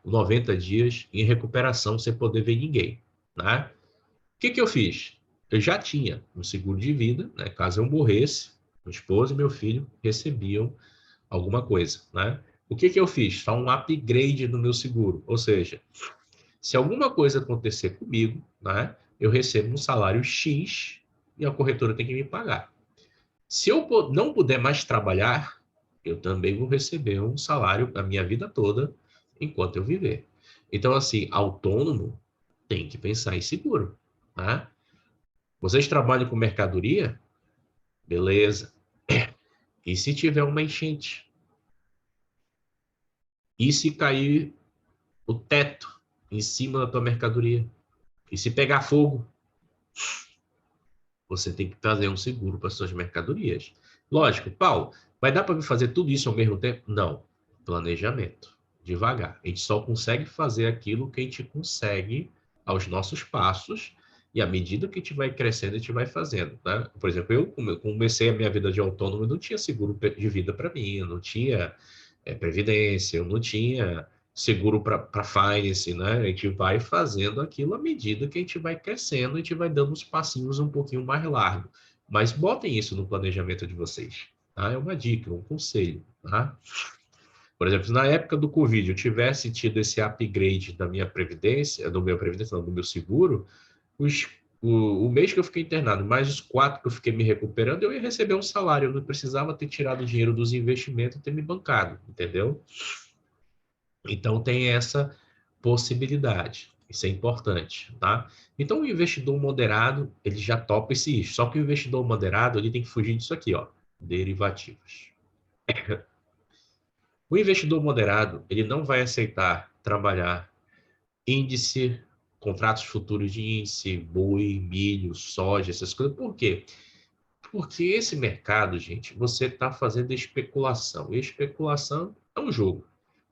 90 dias em recuperação sem poder ver ninguém, né? O que eu fiz? Eu já tinha um seguro de vida, né? Caso eu morresse, minha esposa e meu filho recebiam alguma coisa, né? O que eu fiz? Só um upgrade no meu seguro, ou seja, se alguma coisa acontecer comigo, né? Eu recebo um salário X e a corretora tem que me pagar. Se eu não puder mais trabalhar, eu também vou receber um salário a minha vida toda enquanto eu viver. Então, assim, autônomo tem que pensar em seguro, né? Vocês trabalham com mercadoria? Beleza. E se tiver uma enchente? E se cair o teto em cima da tua mercadoria? E se pegar fogo? Você tem que fazer um seguro para suas mercadorias. Lógico, Paulo, vai dar para fazer tudo isso ao mesmo tempo? Não. Planejamento. Devagar. A gente só consegue fazer aquilo que a gente consegue aos nossos passos e à medida que a gente vai crescendo, a gente vai fazendo. Né? Por exemplo, eu comecei a minha vida de autônomo, eu não tinha seguro de vida para mim, eu não tinha previdência, eu não tinha seguro para finance, né? A gente vai fazendo aquilo à medida que a gente vai crescendo, a gente vai dando os passinhos um pouquinho mais largos. Mas botem isso no planejamento de vocês. Tá? É uma dica, um conselho. Tá? Por exemplo, se na época do Covid eu tivesse tido esse upgrade da minha previdência, do meu seguro, o mês que eu fiquei internado, mais os 4 que eu fiquei me recuperando, eu ia receber um salário. Eu não precisava ter tirado dinheiro dos investimentos e ter me bancado, entendeu? Então tem essa possibilidade. Isso é importante, tá? Então o investidor moderado, ele já topa esse risco. Só que o investidor moderado, ele tem que fugir disso aqui, ó, derivativos. O investidor moderado, ele não vai aceitar trabalhar índice, contratos futuros de índice, boi, milho, soja, essas coisas. Por quê? Porque esse mercado, gente, você está fazendo especulação. E especulação é um jogo.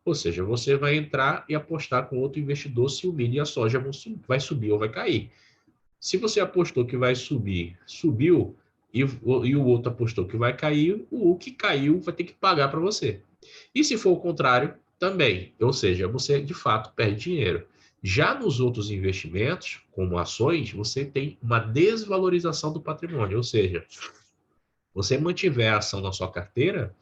Ou seja, você vai entrar e apostar com outro investidor se o milho e a soja vai subir ou vai cair. Se você apostou que vai subir, subiu, e o outro apostou que vai cair, o que caiu vai ter que pagar para você. E se for o contrário, também. Ou seja, você de fato perde dinheiro. Já nos outros investimentos, como ações, você tem uma desvalorização do patrimônio. Ou seja, você mantiver a ação na sua carteira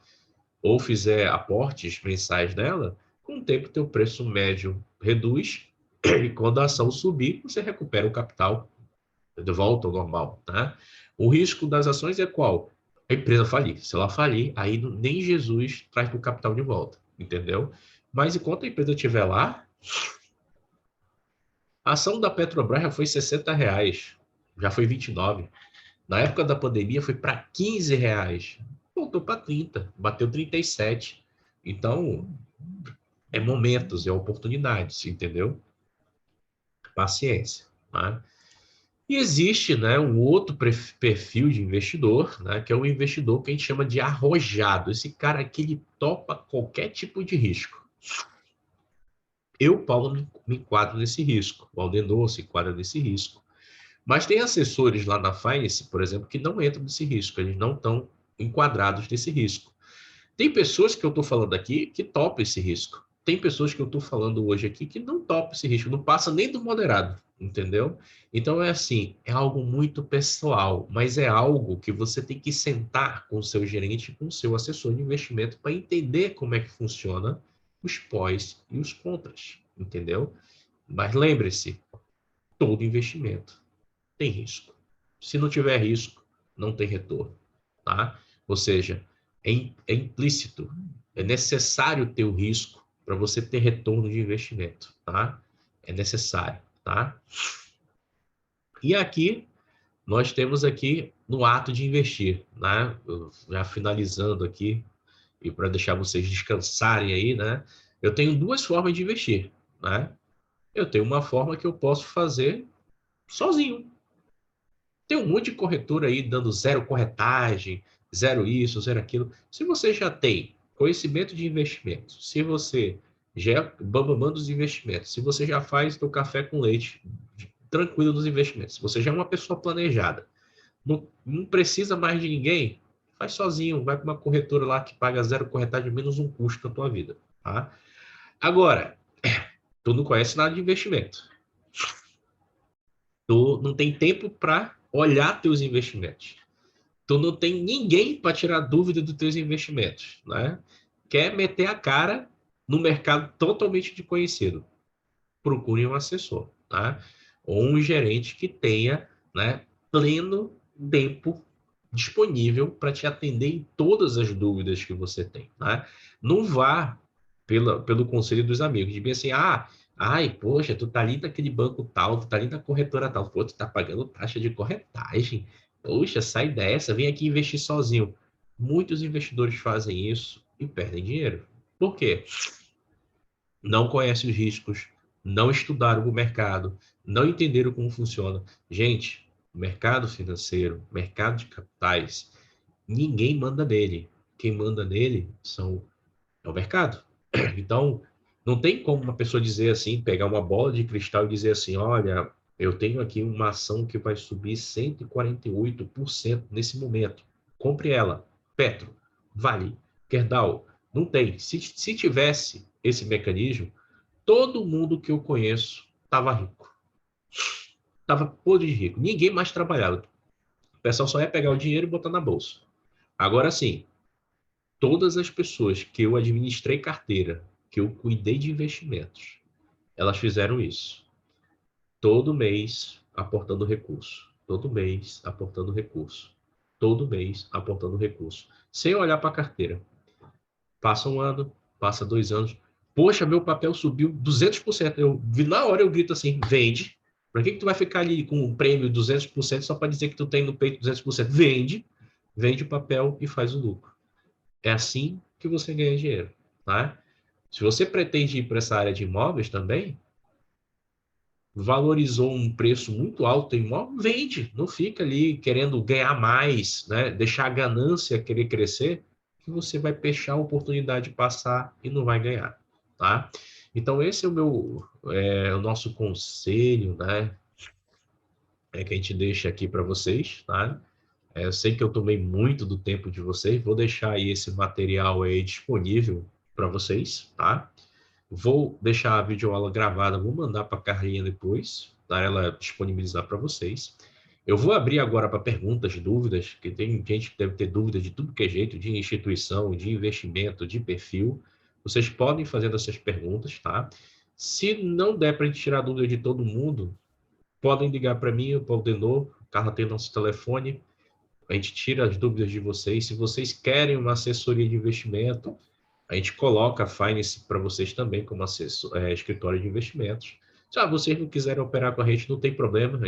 ou fizer aportes mensais nela, com o tempo teu preço médio reduz e quando a ação subir, você recupera o capital de volta ao normal. Tá? O risco das ações é qual? A empresa falir. Se ela falir, aí nem Jesus traz o capital de volta, entendeu? Mas enquanto a empresa estiver lá, a ação da Petrobras já foi R$60, já foi 29. Na época da pandemia foi para R$15, voltou para 30, bateu 37. Então, é momentos, é oportunidades, entendeu? Paciência, tá? E existe, né, um outro perfil de investidor, né, que é o investidor que a gente chama de arrojado. Esse cara aqui, ele topa qualquer tipo de risco. Eu, Paulo, me enquadro nesse risco. O Aldenor se enquadra nesse risco. Mas tem assessores lá na Finance, por exemplo, que não entram nesse risco. Eles não estão enquadrados nesse risco. Tem pessoas que eu estou falando aqui que topam esse risco. Tem pessoas que eu estou falando hoje aqui que não topam esse risco. Não passa nem do moderado, entendeu? Então é assim, é algo muito pessoal, mas é algo que você tem que sentar com o seu gerente, com o seu assessor de investimento para entender como é que funciona os pós e os contras, entendeu? Mas lembre-se, todo investimento tem risco. Se não tiver risco, não tem retorno, tá? Ou seja, é implícito, é necessário ter o risco para você ter retorno de investimento, tá? É necessário, tá? E aqui, nós temos aqui no ato de investir, né? Já finalizando aqui, e para deixar vocês descansarem aí, né? Eu tenho 2 formas de investir, né? Eu tenho uma forma que eu posso fazer sozinho. Tem um monte de corretor aí dando 0 corretagem, 0 isso, 0 aquilo. Se você já tem conhecimento de investimentos, se você já é bambambam dos investimentos, se você já faz o café com leite tranquilo nos investimentos, se você já é uma pessoa planejada, não precisa mais de ninguém, faz sozinho, vai para uma corretora lá que paga 0 corretagem menos um custo na tua vida, tá? Agora, tu não conhece nada de investimento. Tu não tem tempo para olhar teus investimentos. Tu não tem ninguém para tirar dúvida dos teus investimentos, né? Quer meter a cara no mercado totalmente desconhecido. Procure um assessor, tá? Ou um gerente que tenha, né, pleno tempo disponível para te atender em todas as dúvidas que você tem, tá? Não vá pelo conselho dos amigos, de bem assim, ai, poxa, tu tá ali naquele banco tal, tu tá ali na corretora tal, pô, tu tá pagando taxa de corretagem, poxa, sai dessa, vem aqui investir sozinho. Muitos investidores fazem isso e perdem dinheiro. Por quê? Não conhecem os riscos, não estudaram o mercado, não entenderam como funciona. Gente, mercado financeiro, mercado de capitais, ninguém manda nele. Quem manda nele é o mercado. Então, não tem como uma pessoa dizer assim, pegar uma bola de cristal e dizer assim, olha, eu tenho aqui uma ação que vai subir 148% nesse momento. Compre ela. Petro, Vale, Gerdau. Não tem. Se tivesse esse mecanismo, todo mundo que eu conheço estava rico. Estava podre de rico. Ninguém mais trabalhava. O pessoal só ia pegar o dinheiro e botar na bolsa. Agora sim, todas as pessoas que eu administrei carteira, que eu cuidei de investimentos, elas fizeram isso. Todo mês aportando recurso. Todo mês aportando recurso. Todo mês aportando recurso. Sem olhar para a carteira. Passa um ano, passa 2 anos. Poxa, meu papel subiu 200%. Na hora eu grito assim, vende. Para que tu vai ficar ali com um prêmio 200% só para dizer que tu tem no peito 200%? Vende o papel e faz o lucro. É assim que você ganha dinheiro, tá? Se você pretende ir para essa área de imóveis também, valorizou um preço muito alto em imóvel, vende. Não fica ali querendo ganhar mais, né? Deixar a ganância querer crescer, que você vai fechar a oportunidade de passar e não vai ganhar, tá? Então, esse é o nosso conselho, né? Que a gente deixa aqui para vocês, tá? Eu sei que eu tomei muito do tempo de vocês, vou deixar aí esse material aí disponível para vocês, tá? Vou deixar a videoaula gravada, vou mandar para a Carlinha depois, tá? Ela disponibilizar para vocês. Eu vou abrir agora para perguntas, dúvidas, que tem gente que deve ter dúvidas de tudo que é jeito, de instituição, de investimento, de perfil. Vocês podem fazer essas perguntas, tá? Se não der para a gente tirar a dúvida de todo mundo, podem ligar para mim, o Paulo Denô, Carla tem nosso telefone, a gente tira as dúvidas de vocês. Se vocês querem uma assessoria de investimento, a gente coloca a Finance para vocês também como escritório de investimentos. Se vocês não quiserem operar com a gente, não tem problema. A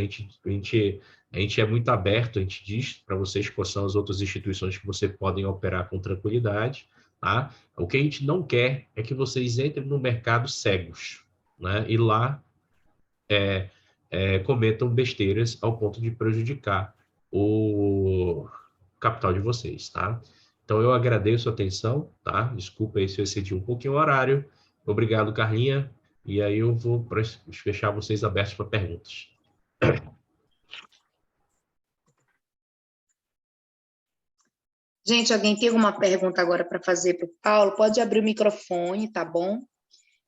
gente é muito aberto, a gente diz para vocês quais são as outras instituições que vocês podem operar com tranquilidade. Tá? O que a gente não quer é que vocês entrem no mercado cegos, né? E lá cometam besteiras ao ponto de prejudicar o capital de vocês, tá? Então, eu agradeço a atenção, tá? Desculpa aí se eu excedi um pouquinho o horário. Obrigado, Carlinha. E aí eu vou fechar vocês abertos para perguntas. Gente, alguém tem alguma pergunta agora para fazer para o Paulo? Pode abrir o microfone, tá bom?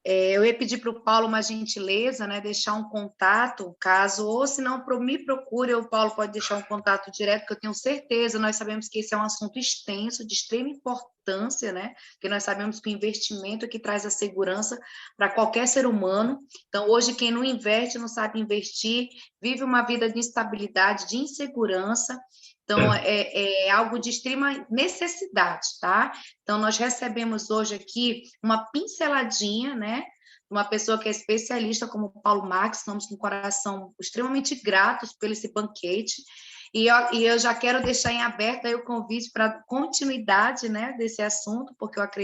Eu ia pedir para o Paulo uma gentileza, né, deixar um contato, caso, ou se não, me procure, o Paulo pode deixar um contato direto, porque eu tenho certeza, nós sabemos que esse é um assunto extenso, de extrema importância, né, porque nós sabemos que o investimento é que traz a segurança para qualquer ser humano. Então, hoje, quem não investe, não sabe investir, vive uma vida de instabilidade, de insegurança. Então, é algo de extrema necessidade, tá? Então, nós recebemos hoje aqui uma pinceladinha, né? Uma pessoa que é especialista, como o Paulo Marx, estamos com o coração extremamente gratos por esse banquete. E eu já quero deixar em aberto aí o convite para continuidade, né, desse assunto, porque eu acredito